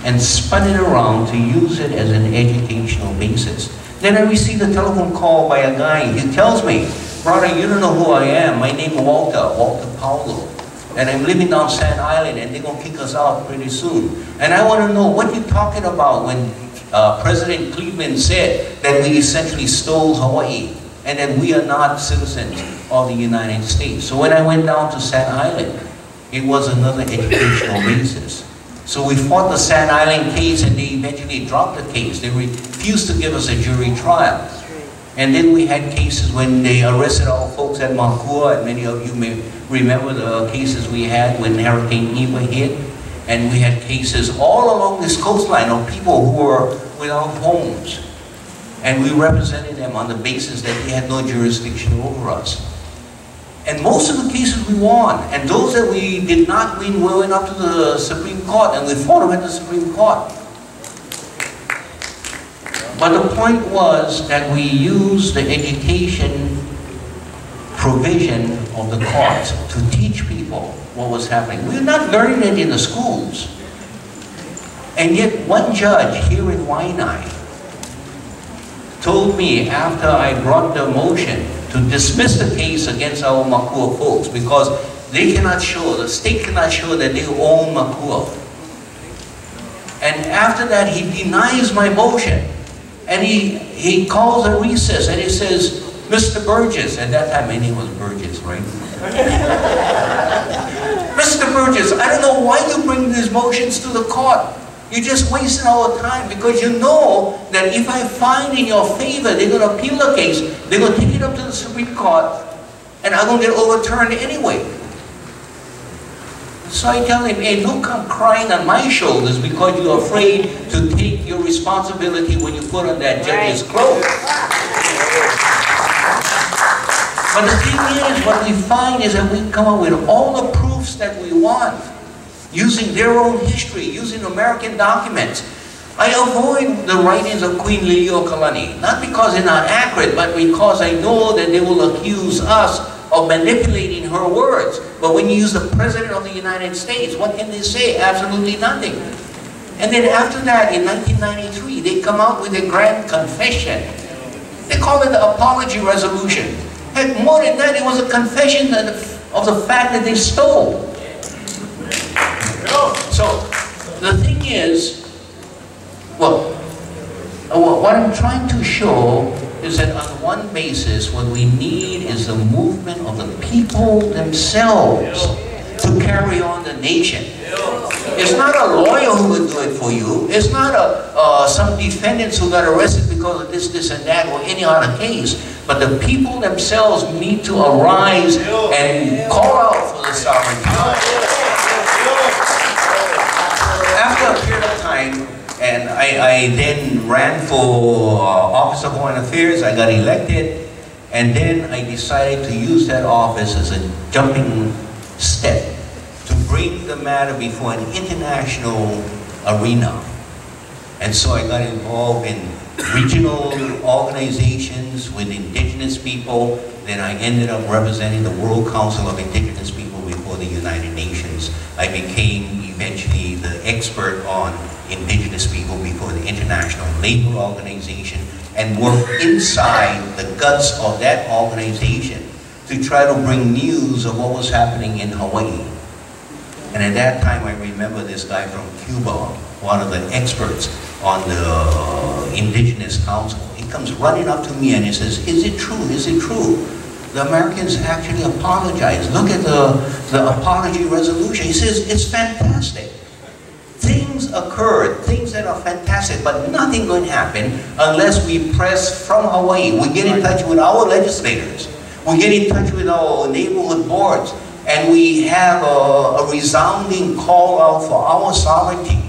and spun it around to use it as an educational basis. Then I received a telephone call by a guy. He tells me, brother, you don't know who I am. My name is Walter Paulo. And I'm living down Sand Island and they're going to kick us out pretty soon. And I want to know what you're talking about when President Cleveland said that we essentially stole Hawaii and that we are not citizens of the United States. So when I went down to Sand Island, it was another educational basis. So we fought the Sand Island case and they eventually dropped the case. They refused to give us a jury trial. And then we had cases when they arrested our folks at Makua, and many of you may remember the cases we had when Hurricane Iwa hit. And we had cases all along this coastline of people who were without homes. And we represented them on the basis that they had no jurisdiction over us. And most of the cases we won. And those that we did not win, we went up to the Supreme Court and we fought them at the Supreme Court. But the point was that we used the education provision of the court to teach people what was happening. We're not learning it in the schools. And yet one judge here in Waianae told me after I brought the motion to dismiss the case against our Makua folks because they cannot show, the state cannot show that they own Makua. And after that he denies my motion. And he calls a recess and he says, Mr. Burgess, at that time my name was Burgess, right? Mr. Burgess, I don't know why you bring these motions to the court. You're just wasting our time because you know that if I find in your favor, they're going to appeal the case, they're going to take it up to the Supreme Court, and I'm going to get overturned anyway. So I tell him, hey, don't come crying on my shoulders because you're afraid to take your responsibility when you put on that judge's clothes. But the thing is, what we find is that we come up with all the proofs that we want, using their own history, using American documents. I avoid the writings of Queen Liliuokalani, not because they're not accurate, but because I know that they will accuse us of manipulating her words. But when you use the President of the United States, what can they say? Absolutely nothing. And then after that, in 1993, they come out with a grand confession. They call it the apology resolution. Heck, more than that, it was a confession of the fact that they stole. So, the thing is, well, what I'm trying to show is that on one basis, what we need is the movement of the people themselves to carry on the nation. It's not a lawyer who will do it for you. It's not some defendants who got arrested because of this, and that, or any other case. But the people themselves need to arise and call out for the sovereignty. After a period of time, and I then ran for Office of Foreign Affairs, I got elected, and then I decided to use that office as a jumping step to bring the matter before an international arena. And so I got involved in regional organizations with indigenous people. Then I ended up representing the World Council of Indigenous People before the United Nations. I became eventually the expert on indigenous people before the International Labor Organization and worked inside the guts of that organization to try to bring news of what was happening in Hawaii. And at that time, I remember this guy from Cuba, one of the experts on the Indigenous Council. He comes running up to me and he says, is it true? Is it true? The Americans actually apologized. Look at the apology resolution. He says, it's fantastic. Things occurred, things that are fantastic, but nothing going to happen unless we press from Hawaii. We get in touch with our legislators. We get in touch with our neighborhood boards. And we have a resounding call out for our sovereignty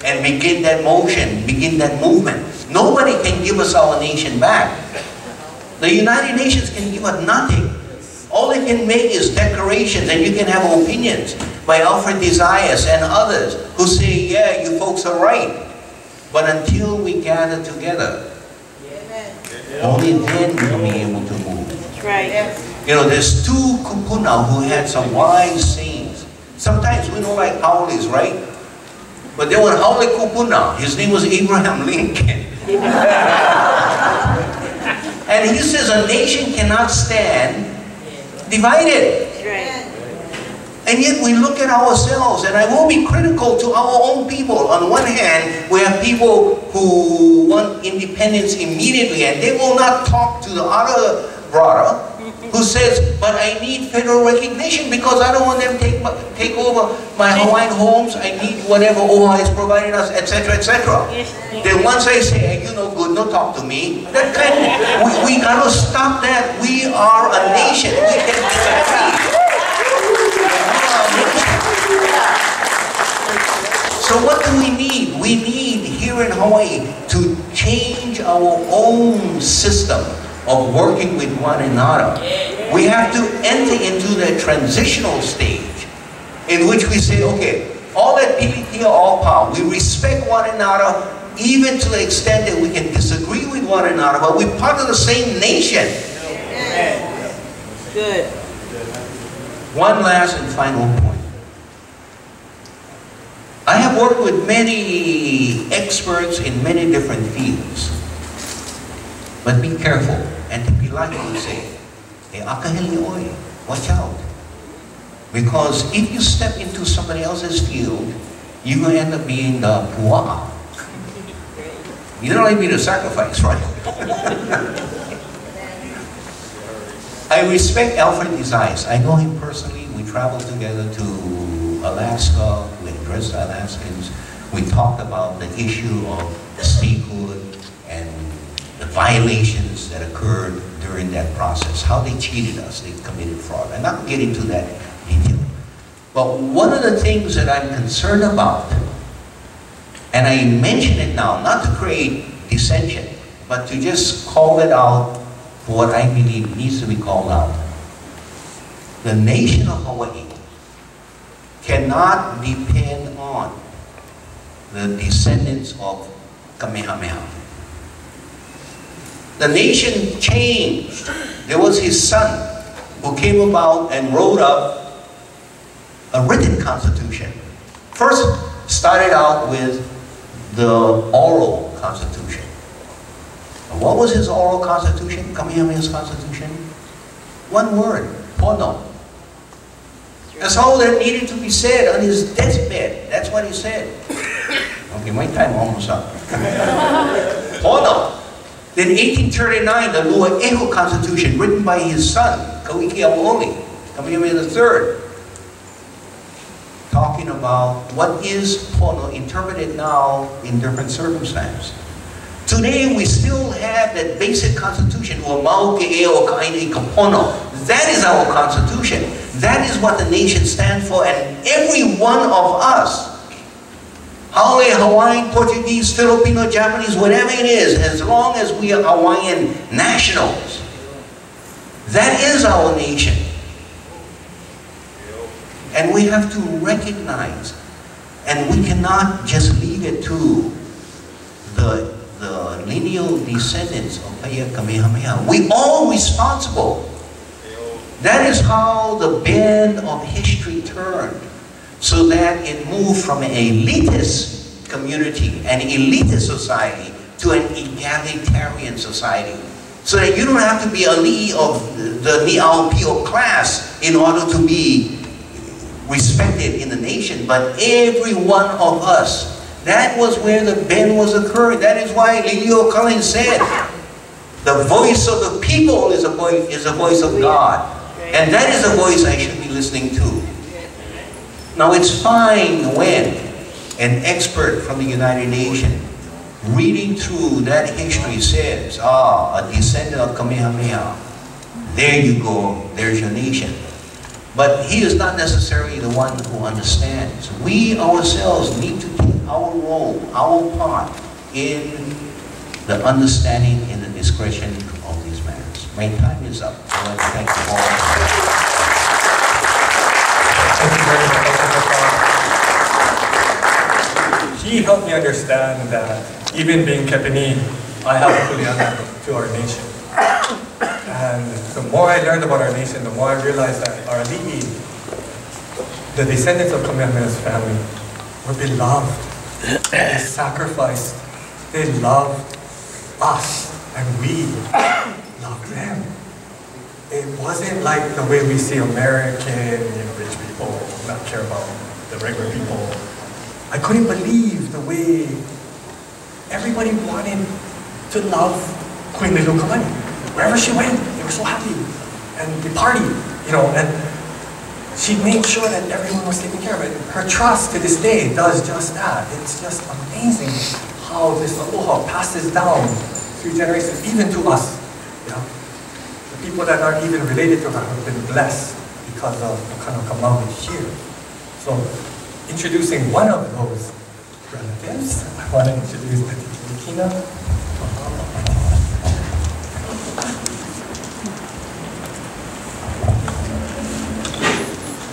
and begin that motion, begin that movement. Nobody can give us our nation back. The United Nations can give us nothing. All they can make is declarations, and you can have opinions by Alfred DeZayas and others who say, yeah, you folks are right. But until we gather together, only then we'll be able to move. That's right. You know, there's two kupuna who had some wise sayings. Sometimes we don't like howlies, right? But there was Haole Kupuna. His name was Abraham Lincoln. And he says a nation cannot stand divided. That's right. And yet we look at ourselves, and I will be critical to our own people. On one hand, we have people who want independence immediately, and they will not talk to the other brother who says, but I need federal recognition because I don't want them to take over my Hawaiian homes. I need whatever OHA is providing us, etc., etc. Then once I say, hey, you no good, no talk to me, that kind of, we got to stop that. We are a nation. We can disagree. So what do we need? We need here in Hawaii to change our own system of working with one another. We have to enter into that transitional stage in which we say, okay, all that pilikia, all power, we respect one another even to the extent that we can disagree with one another, but we're part of the same nation. Good. One last and final point. I have worked with many experts in many different fields. But be careful, and to be like you say, watch out. Because if you step into somebody else's field, you're going to end up being the pua'a. You don't like me to sacrifice, right? I respect Alfred deZayas. I know him personally. We traveled together to Alaska. We addressed the Alaskans. We talked about the issue of statehood and the violations that occurred during that process, how they cheated us, they committed fraud. I'm not going to get into that detail. But one of the things that I'm concerned about, and I mention it now, not to create dissension, but to just call it out for what I believe needs to be called out. The nation of Hawaii cannot depend on the descendants of Kamehameha. The nation changed. There was his son who came about and wrote up a written constitution. First started out with the oral constitution. And what was his oral constitution? Kamehameha's constitution? One word, pono. That's all that needed to be said on his deathbed. That's what he said. Okay, my time almost up. Pono. Then 1839, the Lua'ehu Constitution, written by his son, Kauikeamo'oli, Kamehameha III, talking about what is pono, interpreted now in different circumstances. Today, we still have that basic constitution, that is our constitution. That is what the nation stands for, and every one of us, Haole, Hawaiian, Portuguese, Filipino, Japanese, whatever it is, as long as we are Hawaiian nationals, that is our nation. And we have to recognize, and we cannot just leave it to the lineal descendants of Paya Kamehameha. We all responsible. That is how the bend of history turned, so that it moved from an elitist community, an elitist society, to an egalitarian society. So that you don't have to be a li of the ni'aupio class in order to be respected in the nation, but every one of us. That was where the bend was occurring. That is why Lilio Collins said, the voice of the people is a voice of God. And that is a voice I should be listening to. Now it's fine when an expert from the United Nations reading through that history says, a descendant of Kamehameha, there you go, there's your nation. But he is not necessarily the one who understands. We ourselves need to take our role, our part in the understanding and the discretion of these matters. My time is up. I want to thank you all. Thank you very much. He helped me understand that even being Kepini, I have a kuleana to our nation. And the more I learned about our nation, the more I realized that our ali'i, the descendants of Kamehameha's family, were beloved. They sacrificed. They loved us, and we loved them. It wasn't like the way we see American, rich people not care about the regular people. I couldn't believe the way everybody wanted to love Queen Liliuokalani. Wherever she went, they were so happy. And they partied, and she made sure that everyone was taken care of. And her trust to this day does just that. It's just amazing how this aloha passes down through generations, even to us. The people that aren't even related to her have been blessed because of the kind of kamau here. So, introducing one of those relatives, I want to introduce Kina.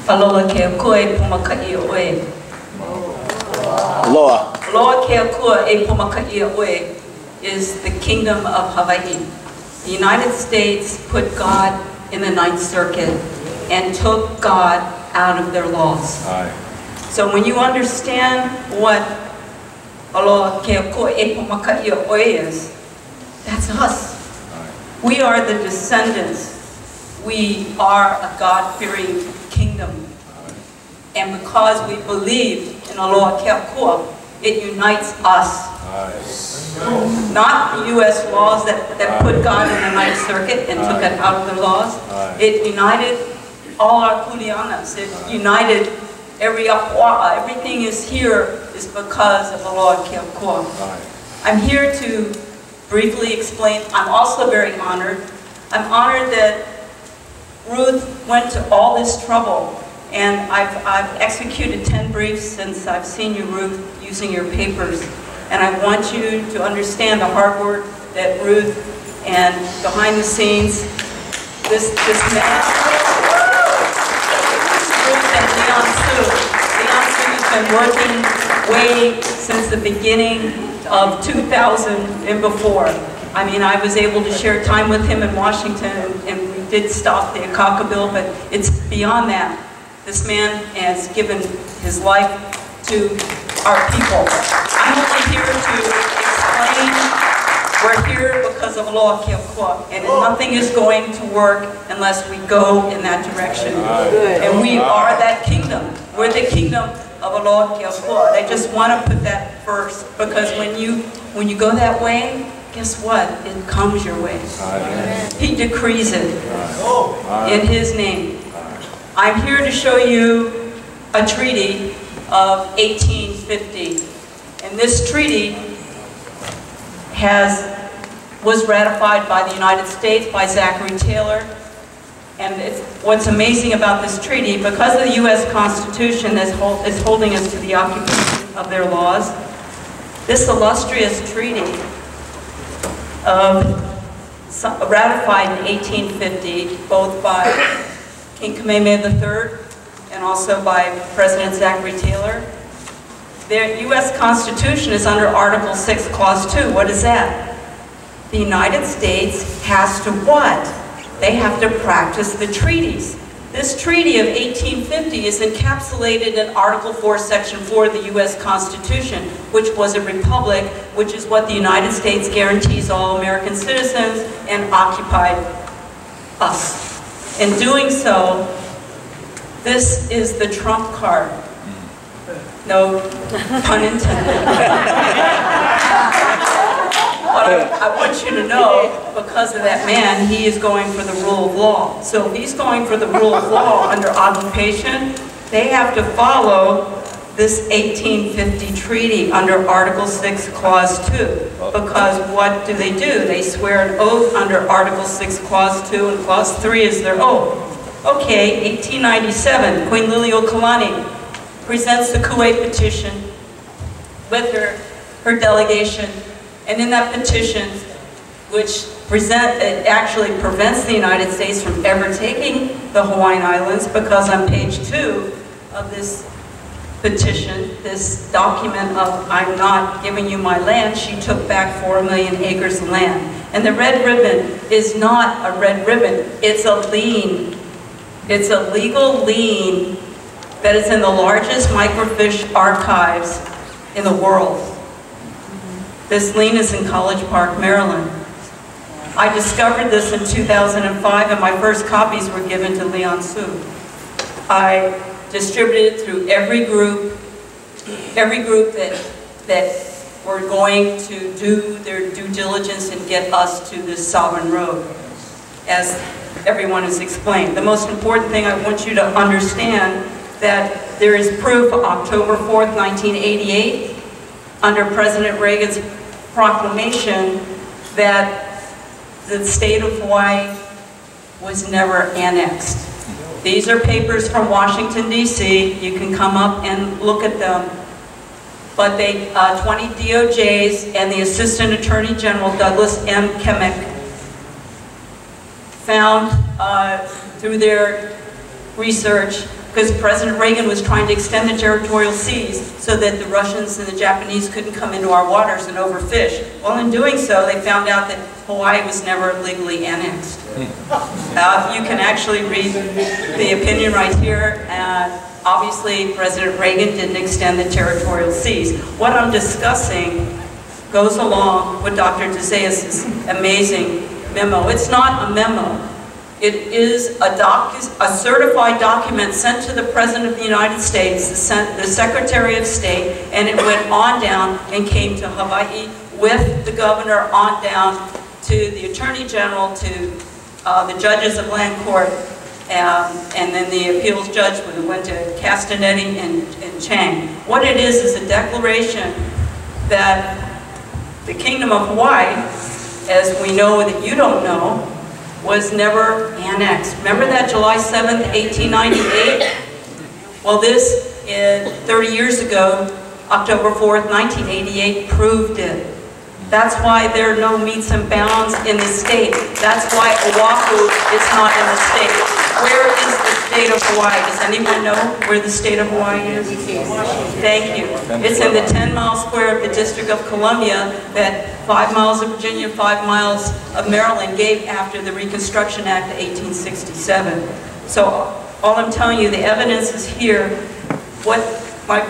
Aloha ke koe pumakai oe. Aloha. Loa Keakua e Pomakaia Oe is the kingdom of Hawaii. The United States put God in the Ninth Circuit and took God out of their laws. So when you understand what Loa Keakua e Pomakaia Oe is, that's us. We are the descendants. We are a God-fearing kingdom. And because we believe in Aloha Keakua, it unites us. Not the U.S. laws that put God in the Ninth Circuit and took it out of the laws. It united all our kuleanas. It united every apua'a. Everything is here is because of Aloha Keakua. I'm here to briefly explain. I'm also very honored. I'm honored that Ruth went to all this trouble, and I've executed 10 briefs since I've seen you, Ruth, using your papers. And I want you to understand the hard work that Ruth and behind the scenes, this man, Ruth and Leon Su's been working way since the beginning of 2000 and before. I mean, I was able to share time with him in Washington, and we did stop the Akaka bill, but it's beyond that. This man has given his life to our people. I'm only here to explain we're here because of Aloha Keakua, and nothing is going to work unless we go in that direction. And we are that kingdom. We're the kingdom of Aloha Keakua. I just want to put that first, because when you go that way, guess what? It comes your way. He decrees it in His name. I'm here to show you a treaty of 1850. And this treaty was ratified by the United States, by Zachary Taylor. And what's amazing about this treaty, because of the U.S. Constitution is holding us to the occupation of their laws, this illustrious treaty ratified in 1850, both by King Kamehameha III and also by President Zachary Taylor. The U.S. Constitution is under Article 6, Clause 2. What is that? The United States has to what? They have to practice the treaties. This treaty of 1850 is encapsulated in Article 4, Section 4 of the U.S. Constitution, which was a republic, which is what the United States guarantees all American citizens and occupied us. In doing so, this is the trump card. No pun intended. But I want you to know, because of that man, he is going for the rule of law. So if he's going for the rule of law under occupation, they have to follow this 1850 treaty under Article 6, Clause 2. Because what do? They swear an oath under Article 6, Clause 2, and Clause 3 is their oath. Okay, 1897, Queen Liliuokalani presents the Kuwait petition with her delegation. And in that petition, which it actually prevents the United States from ever taking the Hawaiian Islands, because on page 2 of this petition, this document of I'm not giving you my land, she took back 4 million acres of land. And the red ribbon is not a red ribbon, it's a lien. It's a legal lien that is in the largest microfiche archives in the world. This lien is in College Park, Maryland. I discovered this in 2005, and my first copies were given to Leon Su. I distributed it through every group that were going to do their due diligence and get us to this sovereign road, as everyone has explained. The most important thing I want you to understand that there is proof of October 4th, 1988, under President Reagan's proclamation that the state of Hawaii was never annexed. These are papers from Washington, D.C. You can come up and look at them. But 20 DOJs and the Assistant Attorney General, Douglas M. Kemick, found through their research because President Reagan was trying to extend the territorial seas so that the Russians and the Japanese couldn't come into our waters and overfish. Well, in doing so, they found out that Hawaii was never legally annexed. You can actually read the opinion right here. Obviously, President Reagan didn't extend the territorial seas. What I'm discussing goes along with Dr. deZayas' amazing memo. It's not a memo. It is a certified document sent to the President of the United States, the Secretary of State, and it went on down and came to Hawaii with the governor on down to the Attorney General, to the judges of land court, and then the appeals judge when it went to Castanetti and Chang. What it is a declaration that the Kingdom of Hawaii, as we know that you don't know, was never annexed. Remember that July 7th, 1898? Well, this, 30 years ago, October 4th, 1988, proved it. That's why there are no meets and bounds in the state. That's why Oahu is not in the state. Where is the state of Hawaii? Does anyone know where the state of Hawaii is? Thank you. It's in the 10-mile square of the District of Columbia that 5 miles of Virginia, 5 miles of Maryland gave after the Reconstruction Act of 1867. So all I'm telling you, the evidence is here. What my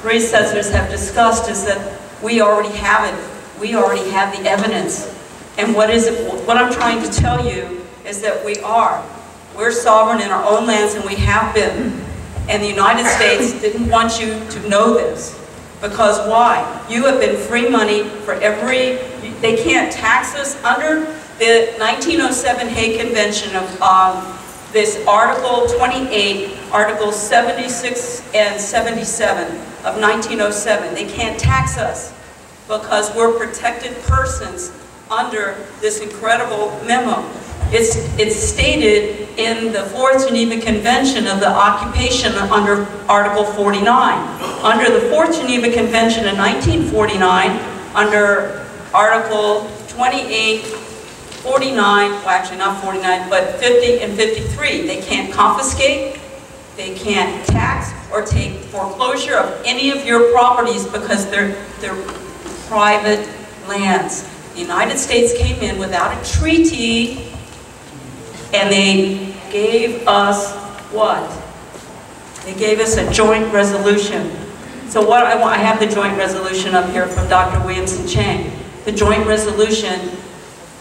predecessors have discussed is that we already have it. We already have the evidence. And what I'm trying to tell you is that we're sovereign in our own lands, and we have been. And the United States didn't want you to know this. Because why? You have been free money for they can't tax us under the 1907 Hague Convention of this Article 28, Articles 76 and 77 of 1907. They can't tax us because we're protected persons under this incredible memo. It's stated in the Fourth Geneva Convention of the occupation under Article 49. Under the Fourth Geneva Convention in 1949, under Article 28, 49, well actually not 49, but 50 and 53, they can't confiscate, they can't tax or take foreclosure of any of your properties because they're private lands. The United States came in without a treaty, and they gave us what? They gave us a joint resolution. So what I have the joint resolution up here from Dr. Williamson Chang. The joint resolution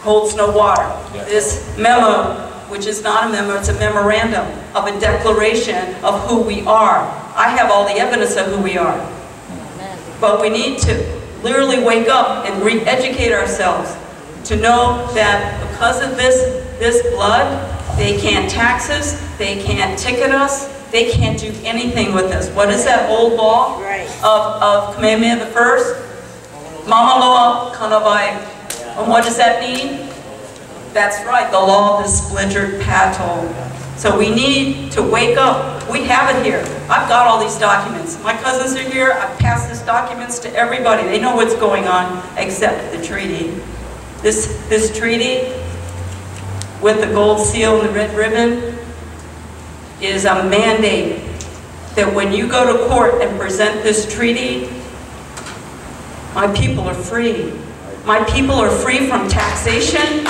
holds no water. Yeah. This memo, which is not a memo, it's a memorandum of a declaration of who we are. I have all the evidence of who we are. But we need to literally wake up and re-educate ourselves to know that because of this blood, they can't tax us, they can't ticket us, they can't do anything with us. What is that old law of Kamehameha the First? Mama loa kanawai. And what does that mean? That's right, the law of the splintered paddle. So we need to wake up. We have it here. I've got all these documents. My cousins are here. I've passed these documents to everybody. They know what's going on except the treaty. This treaty with the gold seal and the red ribbon is a mandate that when you go to court and present this treaty, my people are free. My people are free from taxation.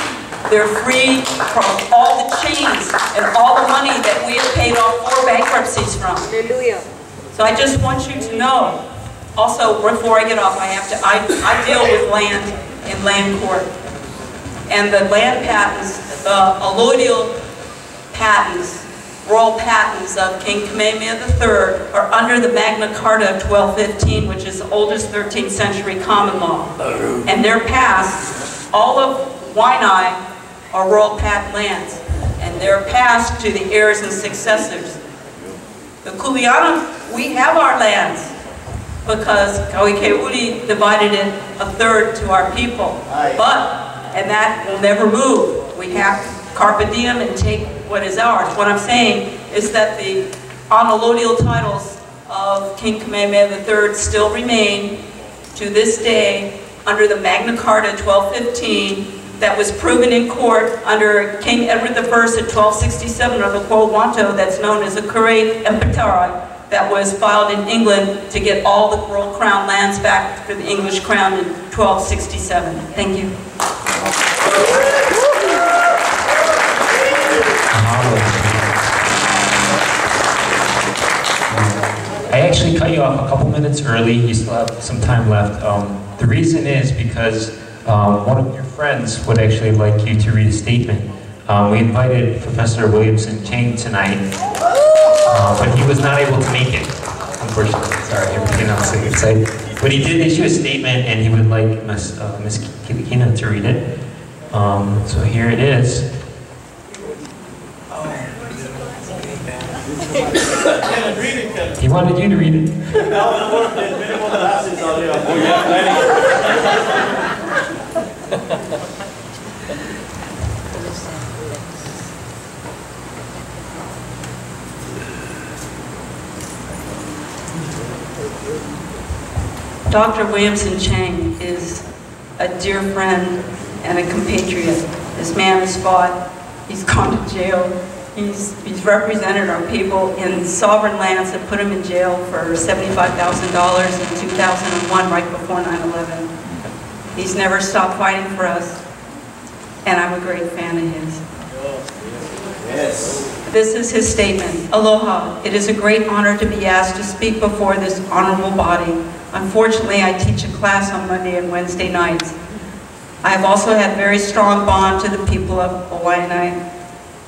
They're free from all the chains and all the money that we have paid off 4 bankruptcies from. Hallelujah. So I just want you to know. Also, before I get off, I deal with land in land court. And the land patents, the allodial patents, royal patents of King Kamehameha III are under the Magna Carta of 1215, which is the oldest 13th century common law. And they're passed, all of Waianae are royal patent lands. And they're passed to the heirs and successors. The Kuleana, we have our lands because Kauikeuli divided it a third to our people. And that will never move. We have to carpe diem and take what is ours. What I'm saying is that the allodial titles of King Kamehameha III still remain to this day under the Magna Carta 1215 that was proven in court under King Edward I in 1267 of the Quo Wanto, that's known as a Curae Imperator, that was filed in England to get all the Royal Crown lands back for the English Crown in 1267. Thank you. I actually cut you off a couple minutes early. You still have some time left. The reason is because one of your friends would actually like you to read a statement. We invited Professor Williamson Chang tonight, but he was not able to make it, unfortunately. Sorry, I'm getting off the excited. But he did issue a statement, and he would like Ms. Kilikina to read it. So here it is. He wanted you to read it. Dr. Williamson Chang is a dear friend and a compatriot. This man has fought, he's gone to jail, he's represented our people in sovereign lands that put him in jail for $75,000 in 2001, right before 9/11. He's never stopped fighting for us, and I'm a great fan of his. Yes. This is his statement. Aloha. It is a great honor to be asked to speak before this honorable body. Unfortunately, I teach a class on Monday and Wednesday nights. I have also had very strong bond to the people of Waianae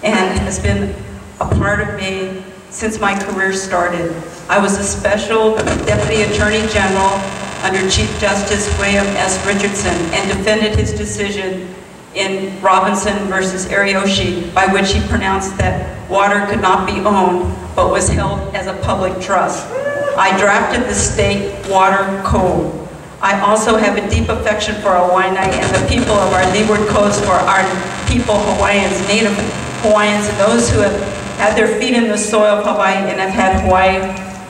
and has been a part of me since my career started. I was a special Deputy Attorney General under Chief Justice William S. Richardson and defended his decision in Robinson versus Ariyoshi, by which he pronounced that water could not be owned but was held as a public trust. I drafted the state water code. I also have a deep affection for Waianae and the people of our leeward coast, for our people, Hawaiians, Native Hawaiians, and those who have had their feet in the soil of Hawaii and have had Hawaii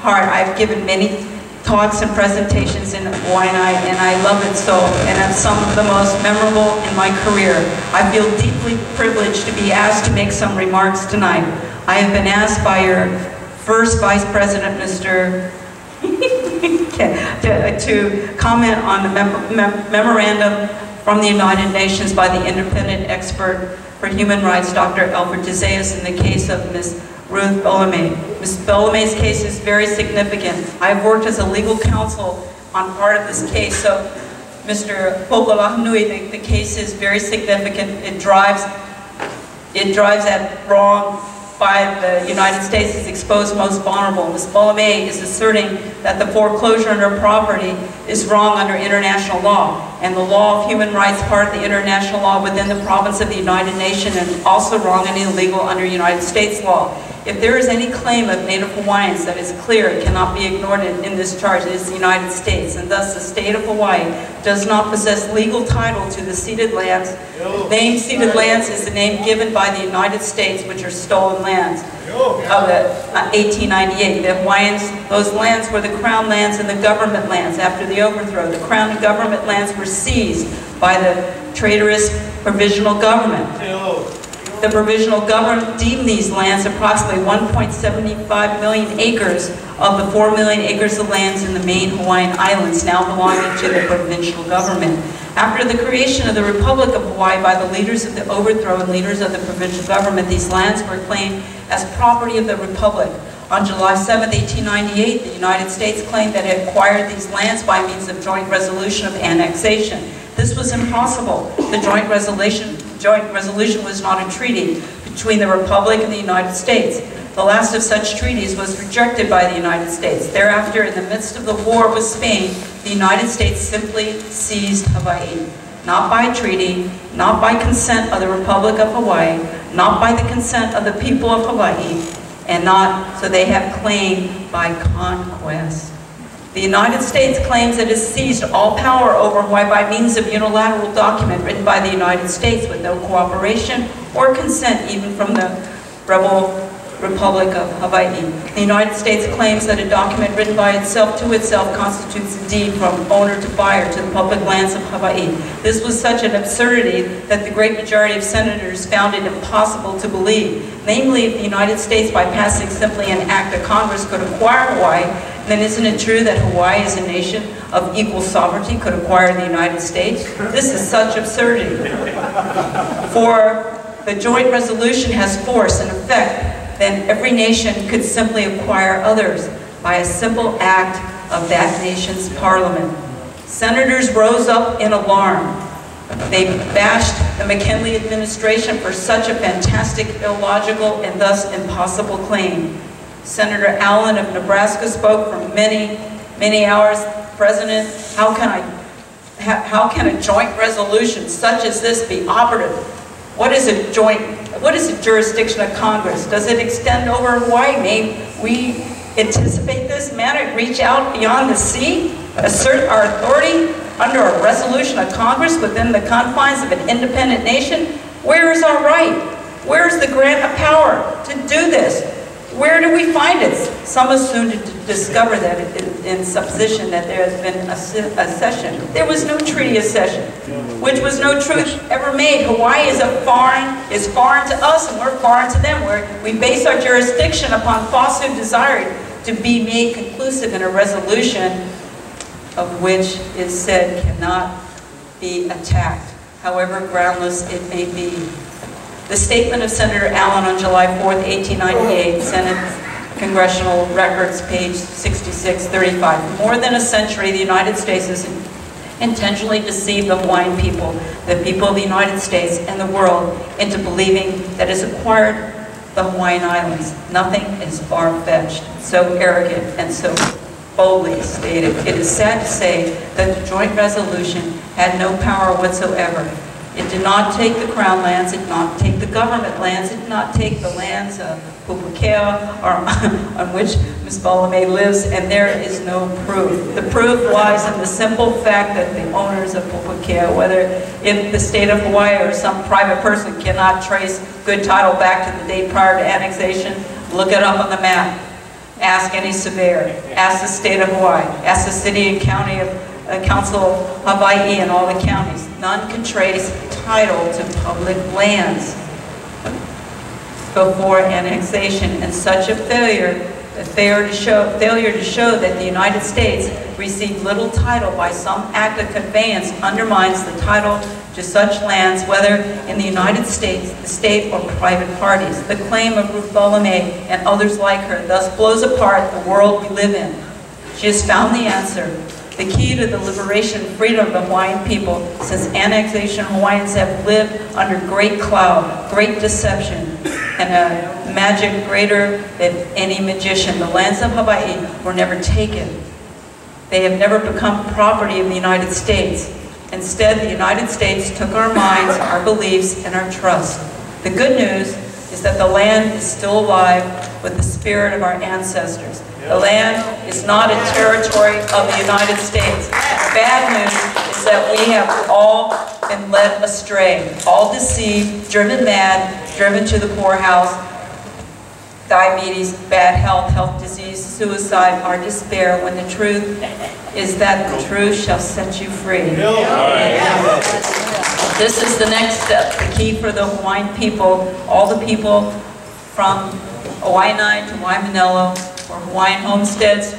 heart. I've given many talks and presentations in Waianae, and I love it so, and have some of the most memorable in my career. I feel deeply privileged to be asked to make some remarks tonight. I have been asked by your first Vice President, Mr. to comment on the memorandum from the United Nations by the independent expert for human rights, Dr. Alfred deZayas, in the case of Ms. Ruth Bellamy. Ms. Bellamy's case is very significant. I've worked as a legal counsel on part of this case, so Mr. Popolahanui, the case is very significant. It drives at wrong by the United States is exposed most vulnerable. Ms. Bellamy is asserting that the foreclosure on her property is wrong under international law, and the law of human rights part of the international law within the province of the United Nations, and also wrong and illegal under United States law. If there is any claim of Native Hawaiians that is clear, it cannot be ignored in this charge. It is the United States, and thus the state of Hawaii does not possess legal title to the ceded lands. Named ceded lands is the name given by the United States, which are stolen lands of 1898. The Hawaiians, those lands were the Crown lands and the government lands after the overthrow. The Crown and government lands were seized by the traitorous provisional government. The provisional government deemed these lands approximately 1.75 million acres of the 4 million acres of lands in the main Hawaiian Islands, now belonging to the provincial government. After the creation of the Republic of Hawaii by the leaders of the overthrow and leaders of the provincial government, these lands were claimed as property of the Republic. On July 7, 1898, the United States claimed that it acquired these lands by means of joint resolution of annexation. This was impossible. The joint resolution was not a treaty between the Republic and the United States. The last of such treaties was rejected by the United States. Thereafter, in the midst of the war with Spain, the United States simply seized Hawaii. Not by treaty, not by consent of the Republic of Hawaii, not by the consent of the people of Hawaii, and not so they have claim by conquest. The United States claims it has seized all power over Hawaii by means of unilateral document written by the United States with no cooperation or consent even from the rebel Republic of Hawaii. The United States claims that a document written by itself to itself constitutes a deed from owner to buyer to the public lands of Hawaii. This was such an absurdity that the great majority of senators found it impossible to believe. Namely, if the United States, by passing simply an act of Congress, could acquire Hawaii, then isn't it true that Hawaii as a nation of equal sovereignty could acquire the United States? This is such absurdity. For the joint resolution has force and effect, then every nation could simply acquire others by a simple act of that nation's parliament. Senators rose up in alarm. They bashed the McKinley administration for such a fantastic, illogical, and thus impossible claim. Senator Allen of Nebraska spoke for many, many hours. President, how can a joint resolution such as this be operative? What is a jurisdiction of Congress? Does it extend over Hawaii? May we anticipate this matter, reach out beyond the sea, assert our authority under a resolution of Congress within the confines of an independent nation? Where is our right? Where is the grant of power to do this? Where do we find it? Some assume to discover that in supposition that there has been a cession. There was no treaty of cession, which was no truth ever made. Hawaii is foreign to us, and we're foreign to them. We base our jurisdiction upon falsehood desired to be made conclusive in a resolution of which it said cannot be attacked, however groundless it may be. The statement of Senator Allen on July 4th, 1898, Senate Congressional Records, page 6635. For more than a century, the United States has intentionally deceived the Hawaiian people, the people of the United States and the world, into believing that it's acquired the Hawaiian Islands. Nothing is far-fetched, so arrogant, and so boldly stated. It is sad to say that the joint resolution had no power whatsoever. It did not take the Crown lands, it did not take the government lands, it did not take the lands of Pupukea, on which Ms. Waianae lives, and there is no proof. The proof lies in the simple fact that the owners of Pupukea, whether if the state of Hawaii or some private person cannot trace good title back to the date prior to annexation, look it up on the map. Ask any surveyor, ask the state of Hawaii, ask the city and county of Council of Hawaii and all the counties. None can trace title to public lands before annexation, and such a failure to show that the United States received little title by some act of conveyance undermines the title to such lands, whether in the United States, the state, or private parties. The claim of Ruth Waianae and others like her thus blows apart the world we live in. She has found the answer. The key to the liberation and freedom of the Hawaiian people. Since annexation, Hawaiians have lived under great cloud, great deception, and a magic greater than any magician. The lands of Hawaii were never taken. They have never become property of the United States. Instead, the United States took our minds, our beliefs, and our trust. The good news is that the land is still alive with the spirit of our ancestors. The land is not a territory of the United States. The bad news is that we have all been led astray, all deceived, driven mad, driven to the poorhouse. Diabetes, bad health, health disease, suicide, our despair, when the truth is that the truth shall set you free. This is the next step, the key for the Hawaiian people, all the people from Waianae to Waimanalo, or Hawaiian homesteads,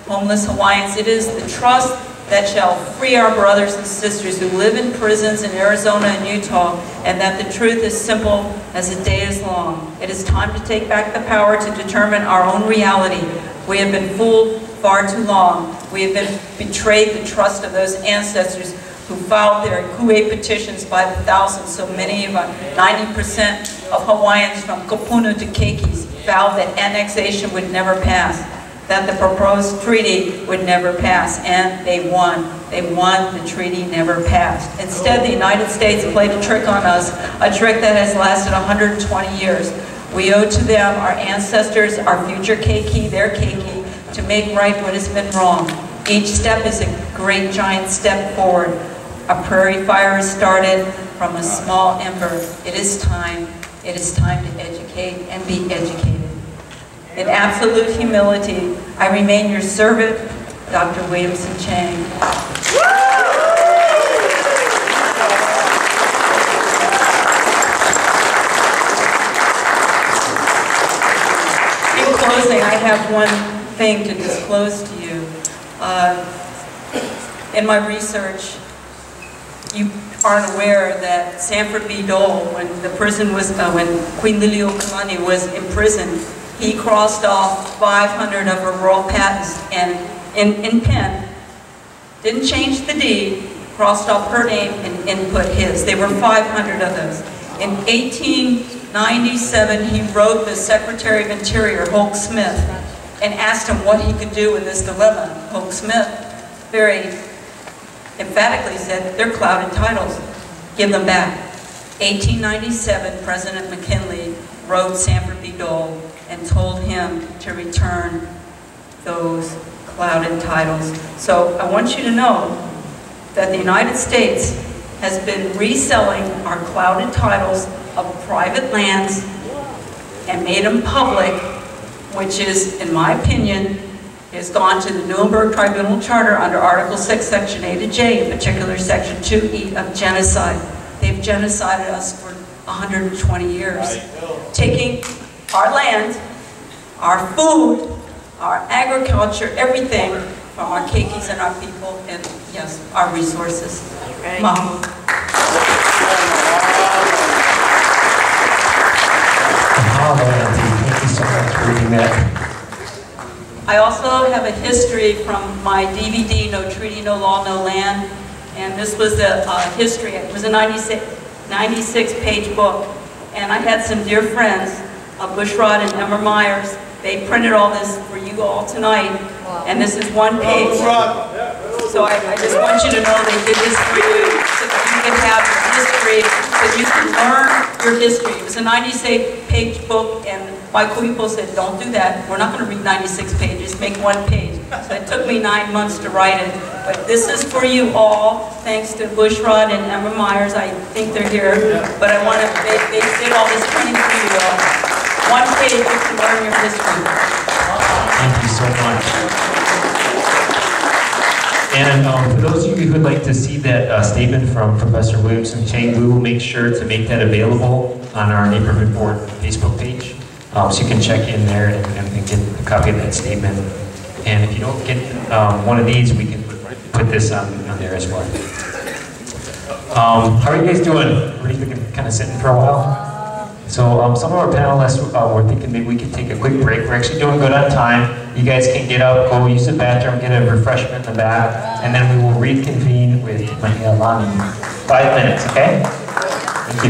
homeless Hawaiians. It is the trust that shall free our brothers and sisters who live in prisons in Arizona and Utah, and that the truth is simple as a day is long. It is time to take back the power to determine our own reality. We have been fooled far too long. We have been betrayed the trust of those ancestors who filed their Kue petitions by the thousands. So many of 90% of Hawaiians from Kupuna to Keikis vowed that annexation would never pass, that the proposed treaty would never pass, and they won. They won, the treaty never passed. Instead, the United States played a trick on us, a trick that has lasted 120 years. We owe to them, our ancestors, our future keiki, their keiki, to make right what has been wrong. Each step is a great giant step forward. A prairie fire has started from a small ember. It is time to educate and be educated. In absolute humility, I remain your servant, Dr. Williamson Chang. In closing, I have one thing to disclose to you. In my research, you aren't aware that Sanford B. Dole, when the prison was, when Queen Liliuokalani was imprisoned, he crossed off 500 of her royal patents and in pen, didn't change the deed, crossed off her name and input his. There were 500 of those. In 1897, he wrote the Secretary of Interior, Hoke Smith, and asked him what he could do with this dilemma. Hoke Smith very emphatically said, they're clouded titles, give them back. 1897, President McKinley wrote Sanford B. Dole and told him to return those clouded titles. So I want you to know that the United States has been reselling our clouded titles of private lands and made them public, which is, in my opinion, has gone to the Nuremberg Tribunal Charter under Article 6, Section A to J, in particular Section 2E of genocide. They've genocided us for 120 years, taking our land, our food, our agriculture, everything from our keikis and our people, and yes, our resources. Right. Mahalo. Thank you so much for reading that. I also have a history from my DVD, No Treaty, No Law, No Land, and this was a history. It was a 96-page book, and I had some dear friends, Bushrod and Emma Myers. They printed all this for you all tonight, and this is one page. So I just want you to know they did this for you, so that you can have your history, that you can learn your history. It was a 96-page book, and my Kuipo said, don't do that. We're not going to read 96 pages, make one page. So it took me 9 months to write it. But this is for you all, thanks to Bushrod and Emma Myers. I think they're here. But I want to, they did all this training for you all. One page you can learn your history. Thank you so much. And for those of you who would like to see that statement from Professor Williamson Chang, we will make sure to make that available on our Neighborhood Board Facebook page. So you can check in there and get a copy of that statement. And if you don't get one of these, we can put this on there as well. How are you guys doing? Everybody's been kind of sitting for a while? So some of our panelists were thinking maybe we could take a quick break. We're actually doing good on time. You guys can get up, go use the bathroom, get a refreshment in the back, and then we will reconvene with Mahialani. 5 minutes, okay?